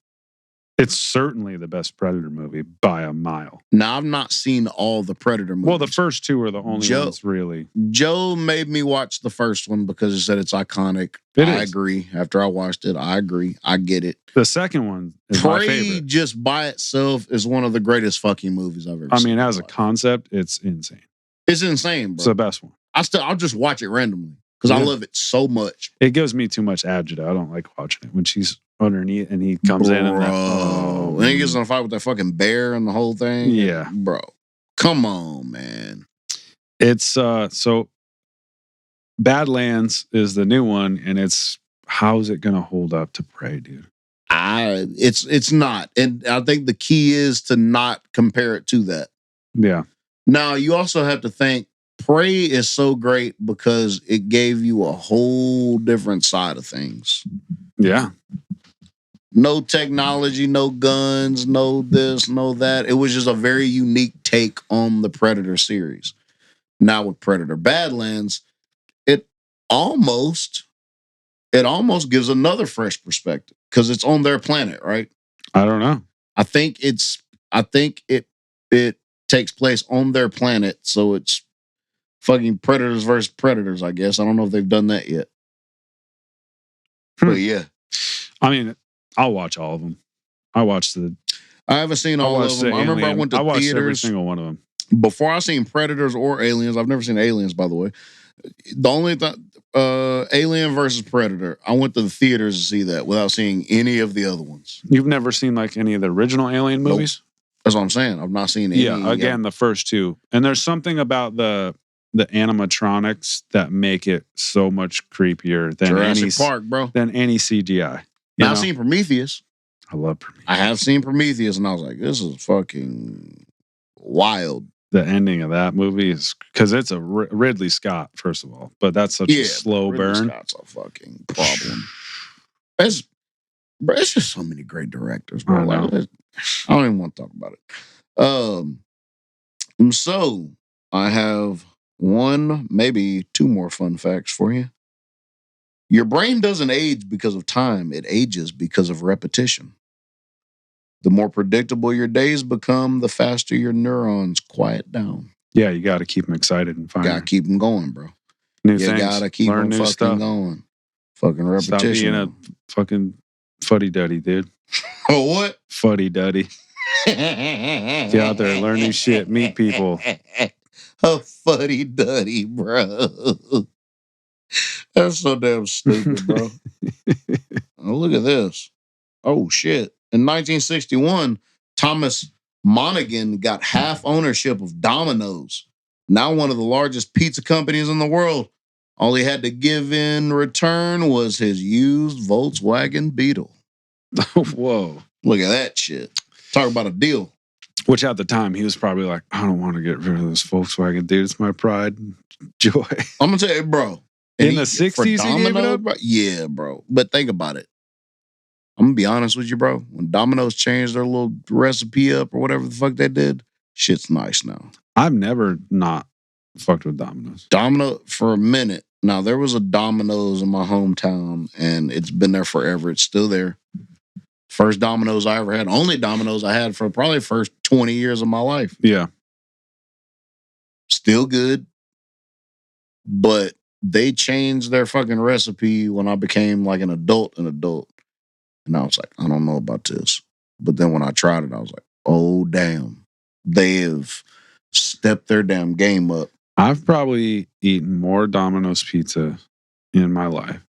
certainly the best Predator movie by a mile. Now, I've not seen all the Predator movies. Well, the first two are the only ones, really. Joe made me watch the first one because he said it's iconic. I agree. After I watched it, I agree. I get it. The second one is my favorite. Prey just by itself is one of the greatest fucking movies I've ever seen. I mean, as a concept, it's insane. It's insane, bro. It's the best one. I'll just watch it randomly because I love it so much. It gives me too much agita. I don't like watching it when she's underneath and he comes in and he gets in a fight with that fucking bear and the whole thing. Yeah, bro, come on, man. It's so Badlands is the new one, and it's how's it gonna hold up to Prey, dude? It's not, and I think the key is to not compare it to that. Yeah. Now you also have to think Prey is so great because it gave you a whole different side of things. Yeah. No technology, no guns, no this, no that. It was just a very unique take on the Predator series. Now with Predator Badlands, it almost gives another fresh perspective because it's on their planet, right? I don't know. I think it takes place on their planet, so it's fucking predators versus predators, I guess. I don't know if they've done that yet. But yeah. I mean, I'll watch all of them. I haven't seen all of them. I remember I went to theaters. Every single one of them. Before I seen Predators or Aliens. I've never seen Aliens, by the way. The only Alien versus Predator. I went to the theaters to see that without seeing any of the other ones. You've never seen like any of the original Alien movies? Nope. That's what I'm saying. I've not seen any. Yeah, again, the first two. And there's something about the animatronics that make it so much creepier than Jurassic Park, bro. Than any CGI. Now I've seen Prometheus. I love Prometheus. I have seen Prometheus, and I was like, this is fucking wild. The ending of that movie is because it's a Ridley Scott, first of all, but that's such a slow burn. Scott's a fucking problem. It's just so many great directors, bro. I don't even want to talk about it. So I have one, maybe two more fun facts for you. Your brain doesn't age because of time. It ages because of repetition. The more predictable your days become, the faster your neurons quiet down. Yeah, you got to keep them excited and fun. Got to keep them going, bro. New things. You got to keep them fucking going. Fucking repetition. Stop being a fucking fuddy-duddy, dude. Oh, what? Fuddy-duddy. Get out there and learn new shit. Meet people. A fuddy-duddy, bro. That's so damn stupid, bro. Oh, look at this. Oh, shit. In 1961, Thomas Monaghan got half ownership of Domino's, now one of the largest pizza companies in the world. All he had to give in return was his used Volkswagen Beetle. Whoa. Look at that shit. Talk about a deal. Which at the time, he was probably like, I don't want to get rid of this Volkswagen, dude. It's my pride and joy. I'm going to tell you, bro. In the 60s, he gave it up? Bro, yeah, bro. But think about it. I'm going to be honest with you, bro. When Domino's changed their little recipe up or whatever the fuck they did, shit's nice now. I've never not fucked with Domino's. For a minute. Now, there was a Domino's in my hometown, and it's been there forever. It's still there. First Domino's I ever had. Only Domino's I had for probably the first 20 years of my life. Yeah. Still good. But they changed their fucking recipe when I became like an adult. And I was like, I don't know about this. But then when I tried it, I was like, oh, damn. They have stepped their damn game up. I've probably eaten more Domino's pizza in my life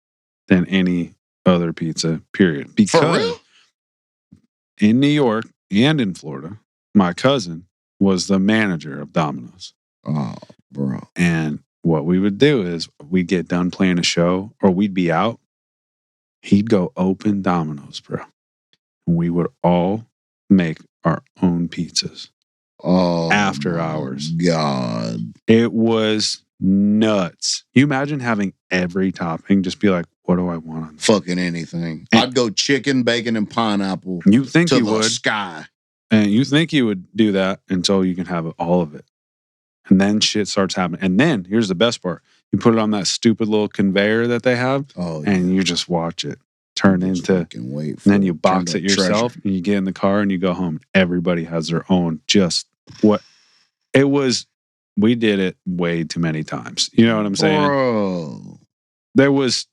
than any other pizza, period. Because For real? in New York and in Florida, my cousin was the manager of Domino's. Oh, bro. And what we would do is we'd get done playing a show or we'd be out. He'd go open Domino's, bro. And we would all make our own pizzas. Oh, after hours. God. It was nuts. You imagine having every topping, just be like, what do I want on this? Fucking anything. I'd go chicken, bacon, and pineapple. You think to you the would. Sky. And you think you would do that until you can have all of it. And then shit starts happening. And then here's the best part. You put it on that stupid little conveyor that they have, and you just watch it turn into, and then you box it yourself, and you get in the car and you go home. Everybody has their own, just what it was. We did it way too many times. You know what I'm saying? Bro. There was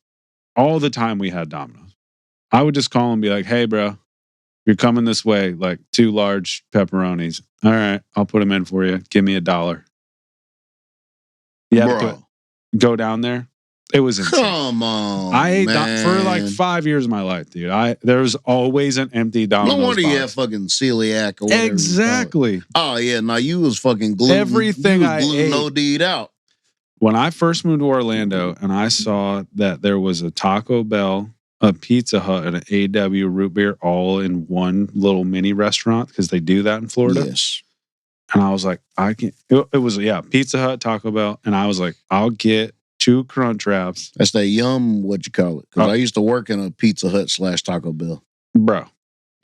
all the time we had Domino's. I would just call and be like, hey, bro, you're coming this way, like 2 large pepperonis. All right, I'll put them in for you. Give me $1. Yeah, go down there. It was insane. Come on, I ate for like 5 years of my life, dude. There was always an empty Domino's. No wonder box. you have fucking celiac or whatever. Exactly. Oh yeah, now you was fucking gluten. Everything I ate. No deed out. When I first moved to Orlando and I saw that there was a Taco Bell, a Pizza Hut, and an AW root beer all in one little mini restaurant, because they do that in Florida. Yes. And I was like, I can't. It was, Pizza Hut, Taco Bell. And I was like, I'll get 2 Crunch Wraps. That's that yum, what you call it. Because I used to work in a Pizza Hut / Taco Bell. Bro.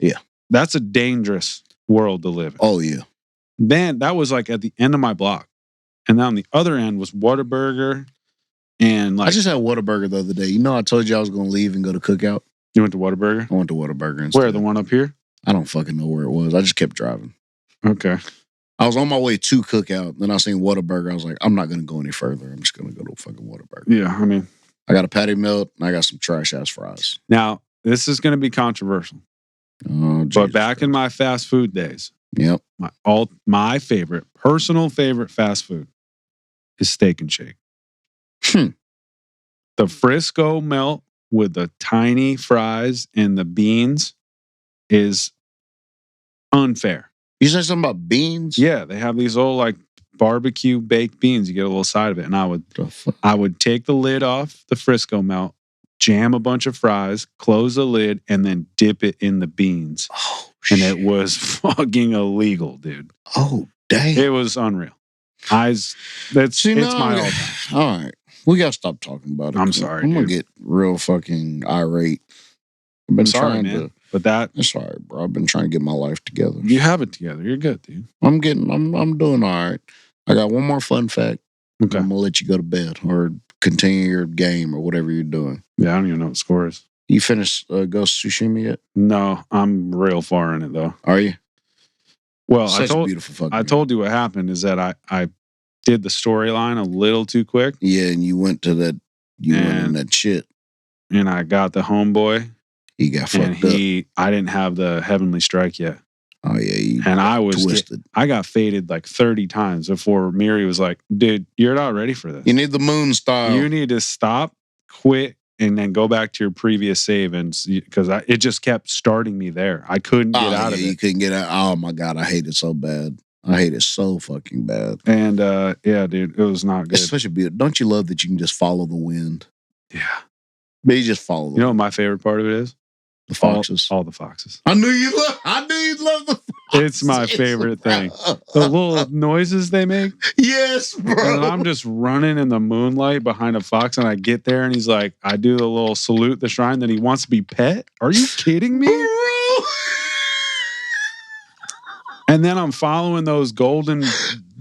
Yeah. That's a dangerous world to live in. Oh, yeah. Then that was like at the end of my block. And then on the other end was Whataburger. And like, I just had Whataburger the other day. You know, I told you I was going to leave and go to Cookout. You went to Whataburger? I went to Whataburger instead. Where, the one up here? I don't fucking know where it was. I just kept driving. Okay. I was on my way to Cookout. Then I seen Whataburger. I was like, I'm not going to go any further. I'm just going to go to fucking Whataburger. Yeah, I mean, I got a patty melt and I got some trash ass fries. Now, this is going to be controversial. Oh, but back in my fast food days, yep, my personal favorite fast food is Steak and Shake. The Frisco melt with the tiny fries and the beans is unfair. You said something about beans? Yeah, they have these old like barbecue baked beans. You get a little side of it. And I would take the lid off the Frisco melt, jam a bunch of fries, close the lid, and then dip it in the beans. Oh, and it was fucking illegal, dude. Oh, dang. It was unreal. It's my all time. All right. We got to stop talking about it. I'm sorry, I'm going to get real fucking irate. I've been trying man. But that's all right, bro. I've been trying to get my life together. You have it together. You're good, dude. I'm doing all right. I got one more fun fact. Okay. I'm going to let you go to bed or continue your game or whatever you're doing. Yeah, I don't even know what the score is. You finished Ghost Yoshimi yet? No, I'm real far in it though. Are you? Well, Such a beautiful fucking I told you what happened is that I did the storyline a little too quick. Yeah, and you went to that, went in that shit. And I got the homeboy. He got fucked up. I didn't have the Heavenly Strike yet. Oh yeah, and I was twisted. I got faded like 30 times before Miri was like, dude, you're not ready for this. You need the moon style. You need to stop, quit, and then go back to your previous save. And because it just kept starting me there. I couldn't get out of it. You couldn't get out. Oh my God, I hate it so bad. I hate it so fucking bad. And yeah, dude, it was not good. It's such a beautiful. Don't you love that you can just follow the wind? Yeah. But you just follow the wind. You know what my favorite part of it is? The foxes. All the foxes. I knew you'd love the foxes. It's my favorite thing. The little noises they make. Yes, bro. And I'm just running in the moonlight behind a fox, and I get there, and he's like, I do the little salute the shrine that he wants to be pet. Are you kidding me? And then I'm following those golden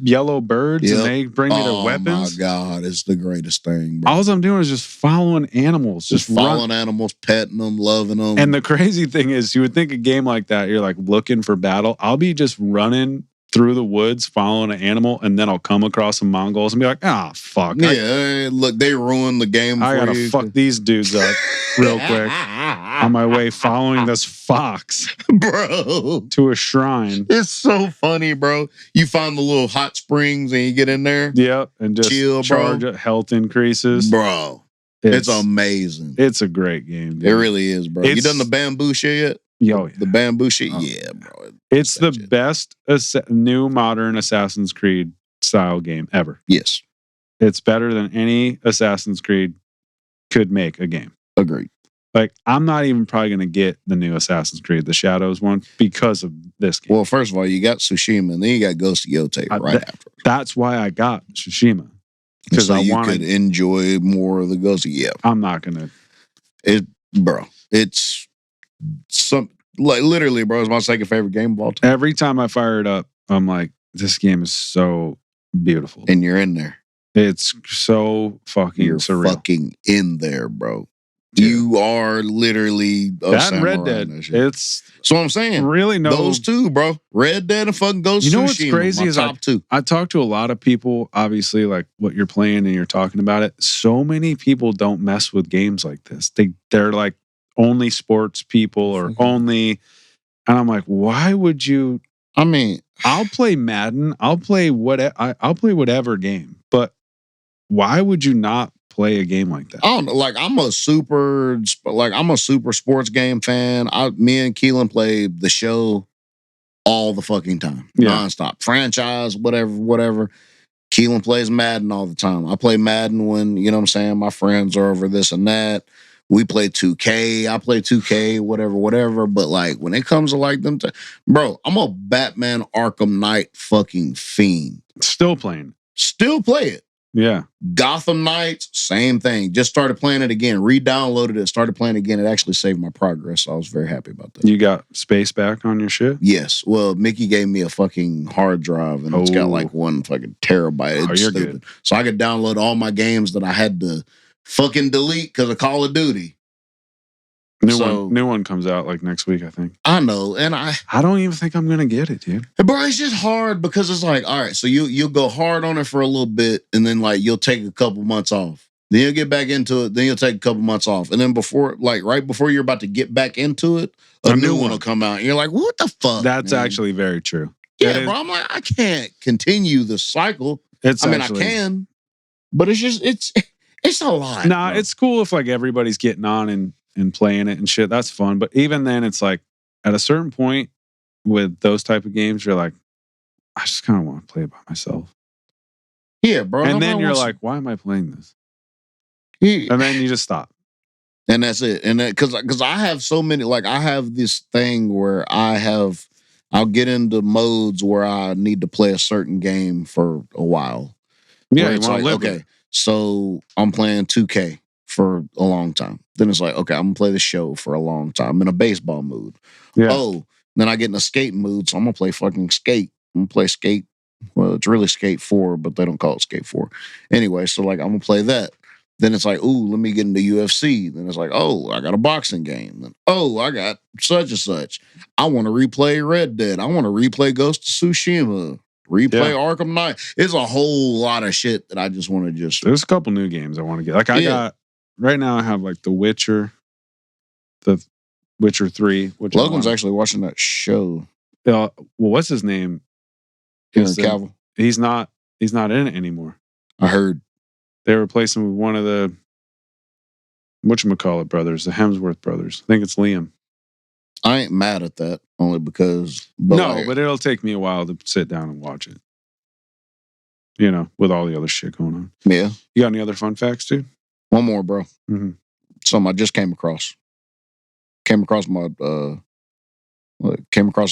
yellow birds, and they bring me their weapons. Oh my God, it's the greatest thing, bro. All I'm doing is just following animals. Just following animals, petting them, loving them. And the crazy thing is, you would think a game like that, you're like looking for battle. I'll be just running through the woods, following an animal, and then I'll come across some Mongols and be like, fuck. Yeah, look, they ruined the game I gotta fuck these dudes up real quick. on my way following this fox, bro, to a shrine. It's so funny, bro. You find the little hot springs and you get in there. Yep, and just chill, charge it, health increases. Bro, it's amazing. It's a great game, dude. It really is, bro. You done the bamboo shit yet? Yo, the bamboo shit? Yeah, bro. It's the best new modern Assassin's Creed style game ever. Yes. It's better than any Assassin's Creed could make a game. Agreed. Like, I'm not even probably going to get the new Assassin's Creed, the Shadows one, because of this game. Well, first of all, you got Tsushima, and then you got Ghost of Yotei after. That's why I got Tsushima. Because so you could enjoy more of the Ghost of Yotei. I'm not going to. Bro, it's like literally, bro, it's my second favorite game of all time. Every time I fire it up, I'm like, this game is so beautiful. And you're in there. It's so fucking surreal. Fucking in there, bro. Yeah. You are literally that Red Dead. It's so I'm saying. Really, those two, bro. Red Dead and fucking Ghost. You know what's crazy is top two. I talked to a lot of people. Obviously, like what you're playing and you're talking about it. So many people don't mess with games like this. They're like only sports people or only. And I'm like, why would you? I mean, I'll play Madden. I'll play I'll play whatever game. But why would you not play a game like that? I don't know. Like I'm a super sports game fan. Me and Keelan play the show all the fucking time, nonstop. Franchise, whatever. Keelan plays Madden all the time. I play Madden when you know what I'm saying. My friends are over this and that. We play 2K. I play 2K, whatever. But like when it comes to like them, bro, I'm a Batman Arkham Knight fucking fiend. Still playing. Still play it. Yeah. Gotham Knights, same thing. Just started playing it again. Re-downloaded it, started playing it again. It actually saved my progress. So I was very happy about that. You got space back on your shit? Yes. Well, Mickey gave me a fucking hard drive and it's got like 1 fucking terabyte. It's you're stupid. Good. So I could download all my games that I had to fucking delete because of Call of Duty. New one comes out like next week, I think. I know, and I don't even think I'm gonna get it, dude. Bro, it's just hard because it's like, all right, so you'll go hard on it for a little bit, and then like you'll take a couple months off. Then you'll get back into it. Then you'll take a couple months off, and then right before you're about to get back into it, a new one will come out. And you're like, what the fuck? That's actually very true. Yeah, bro. I'm like, I can't continue the cycle. I can, but it's just it's a lot. Nah, it's cool if like everybody's getting on and playing it and shit. That's fun. But even then, it's like at a certain point with those type of games, you're like, I just kind of want to play it by myself. Yeah, bro. And then you're like, why am I playing this? Yeah. And then you just stop. And that's it. And because I have so many, like I have this thing where I'll get into modes where I need to play a certain game for a while. Yeah, it's like, okay, so I'm playing 2K for a long time. Then it's like, okay, I'm gonna play the show for a long time. I'm in a baseball mood. Yeah. Oh, then I get in a skate mood, so I'm gonna play fucking Skate. I'm gonna play Skate. Well, it's really Skate 4, but they don't call it Skate 4. Anyway, so like I'm gonna play that. Then it's like, ooh, let me get into UFC. Then it's like, oh, I got a boxing game. Then, oh, I got such and such. I want to replay Red Dead. I want to replay Ghost of Tsushima. Replay Arkham Knight. It's a whole lot of shit that I just want to just. There's a couple new games I want to get. Like I got right now. I have like The Witcher, The Witcher 3. Logan's actually watching that show. Well, what's his name? Henry Cavill. He's not in it anymore. I heard they replaced him with one of the whatchamacallit brothers, the Hemsworth brothers. I think it's Liam. I ain't mad at that, only because... but it'll take me a while to sit down and watch it. You know, with all the other shit going on. Yeah. You got any other fun facts, dude? One more, bro. Mm-hmm. Something I just came across. Came across a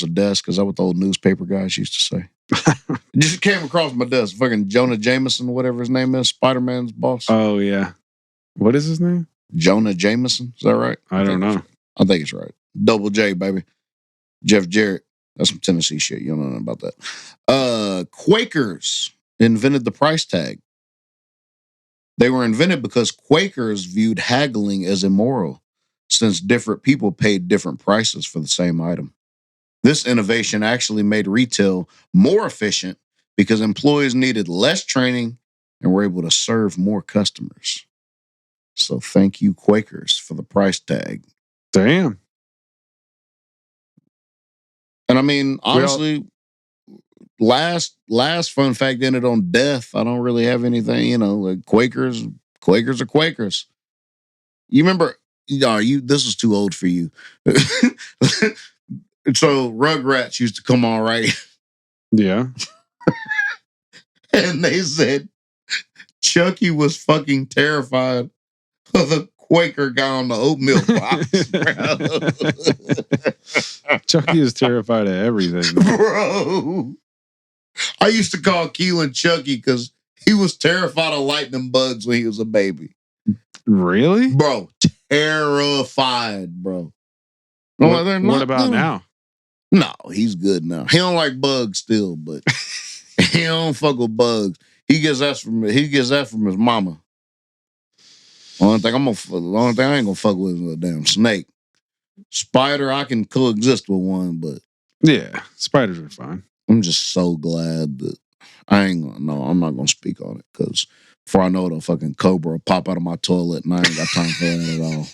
desk. Is that what the old newspaper guys used to say? Just came across my desk. Fucking Jonah Jameson, whatever his name is, Spider-Man's boss. Oh, yeah. What is his name? Jonah Jameson. Is that right? I don't know. I think it's right. Double J, baby. Jeff Jarrett. That's some Tennessee shit. You don't know nothing about that. Quakers invented the price tag. They were invented because Quakers viewed haggling as immoral, since different people paid different prices for the same item. This innovation actually made retail more efficient because employees needed less training and were able to serve more customers. So thank you, Quakers, for the price tag. Damn. And I mean, honestly, last fun fact ended on death. I don't really have anything, like Quakers are Quakers. You remember, this is too old for you. So Rugrats used to come on, right? Yeah. And they said Chucky was fucking terrified of the Quaker guy on the oatmeal box, Chucky is terrified of everything. Bro. I used to call Keelan Chucky because he was terrified of lightning bugs when he was a baby. Really? Bro, terrified, bro. What about now? No, he's good now. He don't like bugs still, but he don't fuck with bugs. He gets that from his mama. Only thing I ain't gonna fuck with is a damn snake. Spider, I can coexist with one, but yeah, spiders are fine. I'm just so glad that I'm not gonna speak on it because before I know it, a fucking cobra will pop out of my toilet and I ain't got time for that at all.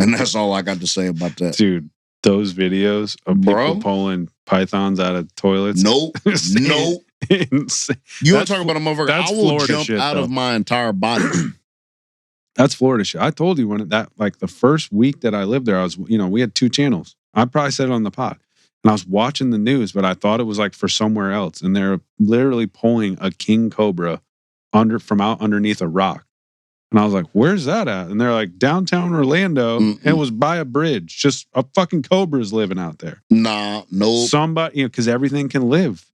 And that's all I got to say about that. Dude, those videos of people pulling pythons out of toilets. Nope. Nope. You want to talk about a motherfucker? I will Florida jump shit, out of my entire body. That's Florida shit. I told you the first week that I lived there, we had 2 channels. I probably said it on the pod. And I was watching the news, but I thought it was like for somewhere else. And they're literally pulling a king cobra from out underneath a rock. And I was like, where's that at? And they're like, downtown Orlando. And it was by a bridge. Just a fucking cobra's living out there. Nah, no. Somebody, because everything can live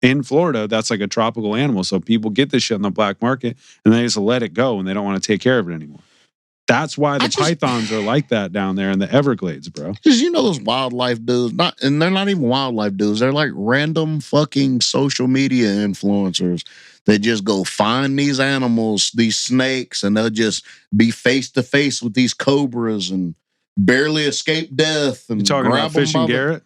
in Florida. That's like a tropical animal. So people get this shit in the black market and they just let it go and they don't want to take care of it anymore. That's why the pythons are like that down there in the Everglades, bro. Because those wildlife dudes, and they're not even wildlife dudes. They're like random fucking social media influencers that just go find these animals, these snakes, and they'll just be face to face with these cobras and barely escape death. And you talking about Fishing Garrett?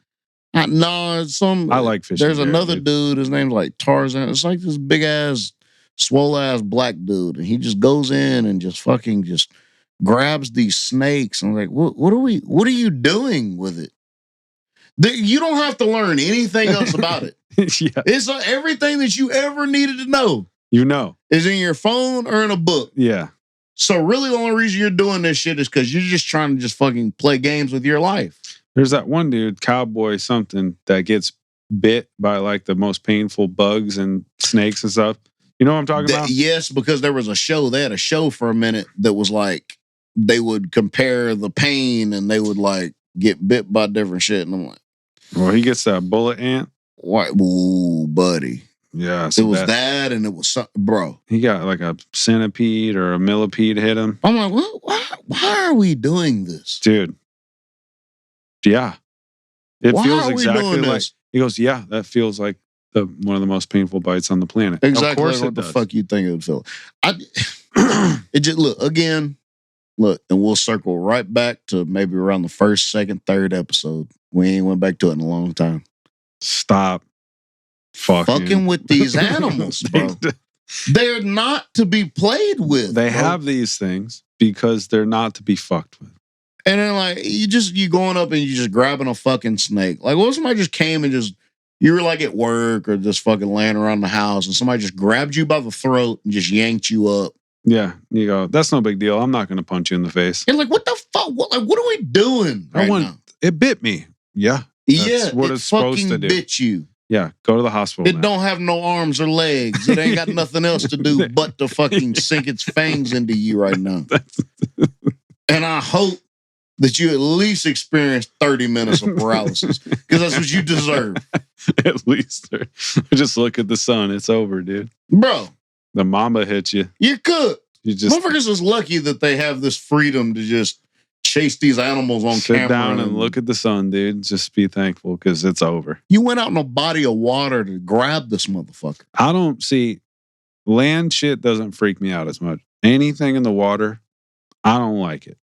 No, I like Fishing Garrett. There's another dude. His name's like Tarzan. It's like this big ass, swole ass black dude, and he just goes in and just fucking just grabs these snakes. I'm like, what are you doing with it? You don't have to learn anything else about it. Yeah. It's everything that you ever needed to know. Is in your phone or in a book. Yeah. So really the only reason you're doing this shit is because you're just trying to just fucking play games with your life. There's that one dude, Cowboy something, that gets bit by like the most painful bugs and snakes and stuff. You know what I'm talking about? Yes, because there was a show. They had a show for a minute that was like, they would compare the pain and they would like get bit by different shit. And I'm like, well, he gets that bullet ant. What? Ooh, buddy. Yeah. So it was that and it was something, bro. He got like a centipede or a millipede hit him. I'm like, why are we doing this? Dude. Yeah. It feels exactly like, he goes, yeah, that feels like one of the most painful bites on the planet. Exactly. Of course what the fuck you think it would feel. It just, look, and we'll circle right back to maybe around the first, second, third episode. We ain't went back to it in a long time. Stop fucking with these animals, bro. They're not to be played with. They have these things because they're not to be fucked with. And then like you going up and you just grabbing a fucking snake. Like, what if somebody just came and you were like at work or just fucking laying around the house and somebody just grabbed you by the throat and just yanked you up. Yeah, you go, that's no big deal. I'm not going to punch you in the face. You're like, what the fuck? What are we doing now? It bit me. Yeah. That's what it's supposed to do. It bit you. Yeah, go to the hospital. It don't have no arms or legs. It ain't got nothing else to do but to fucking sink its fangs into you right now. And I hope that you at least experience 30 minutes of paralysis because that's what you deserve. At least. Just look at the sun. It's over, dude. Bro. The mamba hits you. You're cooked. Motherfuckers is lucky that they have this freedom to just chase these animals on camera. Sit down and look at the sun, dude. Just be thankful because it's over. You went out in a body of water to grab this motherfucker. I don't see... Land shit doesn't freak me out as much. Anything in the water, I don't like it.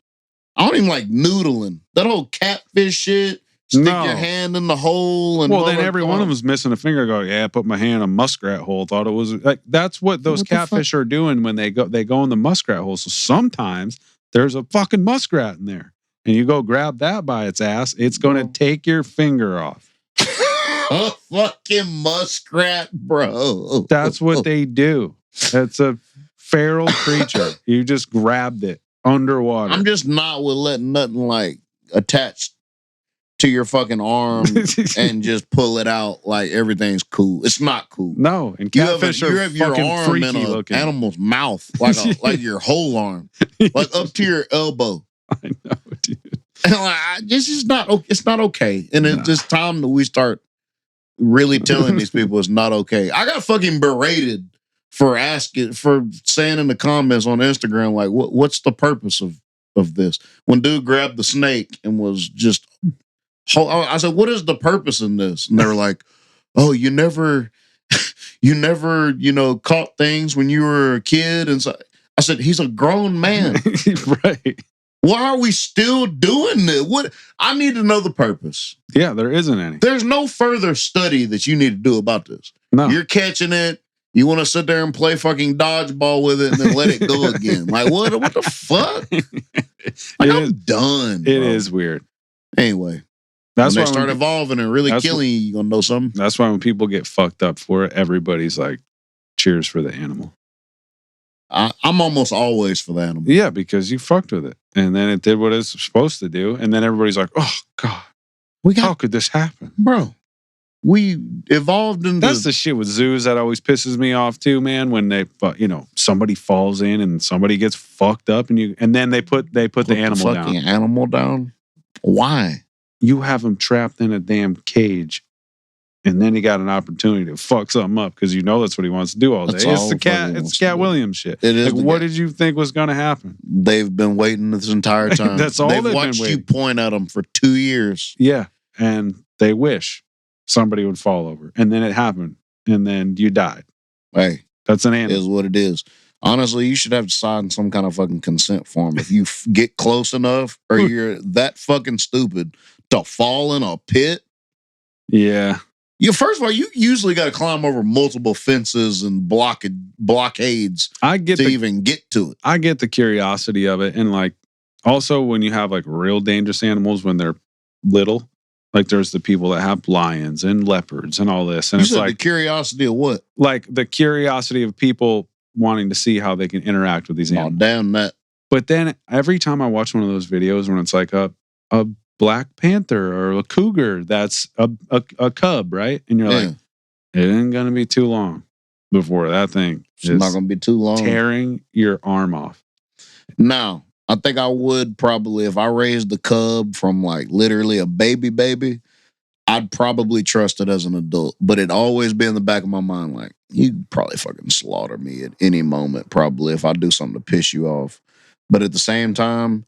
I don't even like noodling. That whole catfish shit. Stick your hand in the hole. And then every one of them was missing a finger. Go, yeah, I put my hand in a muskrat hole. Thought it was like, that's what those catfish are doing when they go in the muskrat hole. So sometimes there's a fucking muskrat in there. and you go grab that by its ass, it's going to take your finger off. A fucking muskrat, bro. That's what they do. It's a feral creature. You just grabbed it underwater. I'm just not with letting nothing like attach to your fucking arm and just pull it out like everything's cool. It's not cool. No, and catfish are fucking freaky looking. Animal's mouth, like your whole arm, like up to your elbow. I know, dude. And like, this is not. It's not okay. And it's just time that we start really telling these people it's not okay. I got fucking berated for saying in the comments on Instagram, like, what's the purpose of this? When dude grabbed the snake and was just, I said, what is the purpose in this? And they were like, oh, you never, caught things when you were a kid. And so I said, he's a grown man. Right. Why are we still doing this? What? I need to know the purpose. Yeah, there isn't any. There's no further study that you need to do about this. No. You're catching it. You want to sit there and play fucking dodgeball with it and then let it go again. Like, what the fuck? Like, I'm done. It is weird. Anyway, that's when why they start evolving and really killing you, you're going to know something. That's why when people get fucked up for it, everybody's like, cheers for the animal. I'm almost always for the animal. Yeah, because you fucked with it. And then it did what it's supposed to do. And then everybody's like, oh, God, how could this happen? Bro, we evolved into... That's the shit with zoos that always pisses me off too, man. When they, somebody falls in and somebody gets fucked up and then they put the animal down. Fucking animal down? Why? You have him trapped in a damn cage. And then he got an opportunity to fuck something up because that's what he wants to do all day. It's the cat. It's Cat Williams shit. It is. Like, what did you think was going to happen? They've been waiting this entire time. That's all they've watched been waiting. You point at them for 2 years. Yeah, and they wish somebody would fall over, and then it happened, and then you died. Hey, that's an animal. It is what it is. Honestly, you should have to sign some kind of fucking consent form if you get close enough, or you're that fucking stupid to fall in a pit. Yeah. First of all, you usually got to climb over multiple fences and blockades even get to it. I get the curiosity of it. And like, also when you have like real dangerous animals when they're little, like there's the people that have lions and leopards and all this. And it's like the curiosity of what? Like the curiosity of people wanting to see how they can interact with these animals. Oh, damn that. But then every time I watch one of those videos when it's like a black panther or a cougar that's a cub, right? And you're like, it ain't gonna be too long before that thing it's not gonna be too long tearing your arm off. Now, I think I would probably, if I raised the cub from like literally a baby, I'd probably trust it as an adult. But it'd always be in the back of my mind like, you could probably fucking slaughter me at any moment, probably, if I do something to piss you off. But at the same time,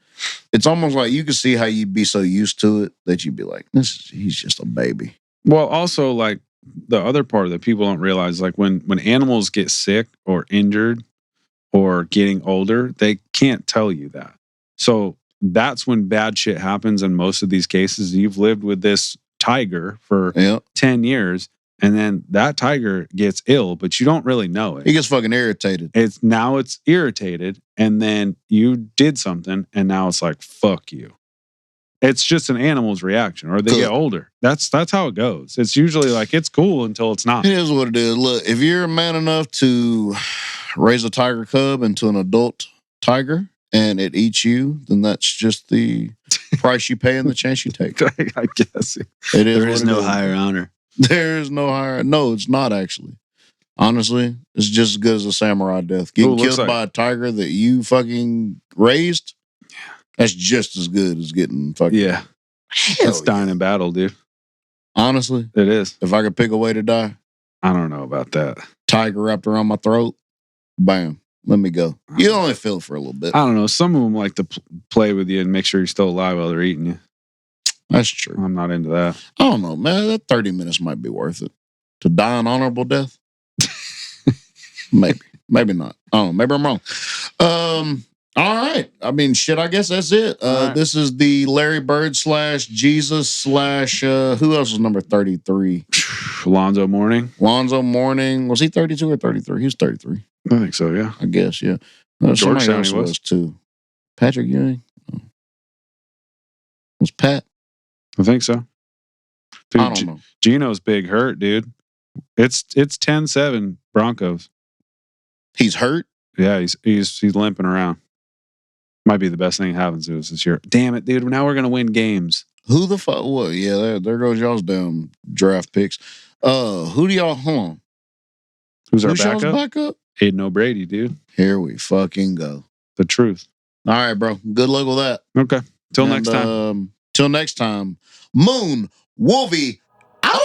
it's almost like you can see how you'd be so used to it that you'd be like, he's just a baby. Well, also, like, the other part that people don't realize, like, when animals get sick or injured or getting older, they can't tell you that. So that's when bad shit happens in most of these cases. You've lived with this tiger for 10 years, and then that tiger gets ill, but you don't really know it. He gets fucking irritated. It's irritated, and then you did something, and now it's like, fuck you. It's just an animal's reaction, or they get older. That's how it goes. It's usually like, it's cool until it's not. It is what it is. Look, if you're man enough to raise a tiger cub into an adult tiger and it eats you, then that's just the price you pay and the chance you take. I guess. It is. There is no higher honor. There is no higher. No, it's not actually. Honestly, it's just as good as a samurai death. Getting killed by a tiger that you fucking raised, that's just as good as getting fucking... Yeah. It's dying in battle, dude. Honestly? It is. If I could pick a way to die? I don't know about that. Tiger wrapped around my throat? Bam. Let me go. You only feel it for a little bit. I don't know. Some of them like to play with you and make sure you're still alive while they're eating you. That's true. I'm not into that. I don't know, man. That 30 minutes might be worth it. To die an honorable death? Maybe. Maybe not. I don't know. Maybe I'm wrong. All right. I mean, shit, I guess that's it. Right. This is the Larry Bird / Jesus / who else was number 33? Lonzo Mourning. Lonzo Mourning. Was he 32 or 33? He was 33. I think so, yeah. I guess, yeah. George Downey was too. Patrick Ewing. Was Pat? I think so. Dude, I don't know. Gino's big hurt, dude. It's 10-7 Broncos. He's hurt? Yeah, he's limping around. Might be the best thing that happens to us this year. Damn it, dude. Now we're gonna win games. Who the fuck? What? Yeah, there goes y'all's damn draft picks. Who do y'all? Hold on. Who's our y'all's backup? Aiden O'Brady, dude. Here we fucking go. The truth. All right, bro. Good luck with that. Okay. Till next time. Till next time. Moon Wolvie. Ow!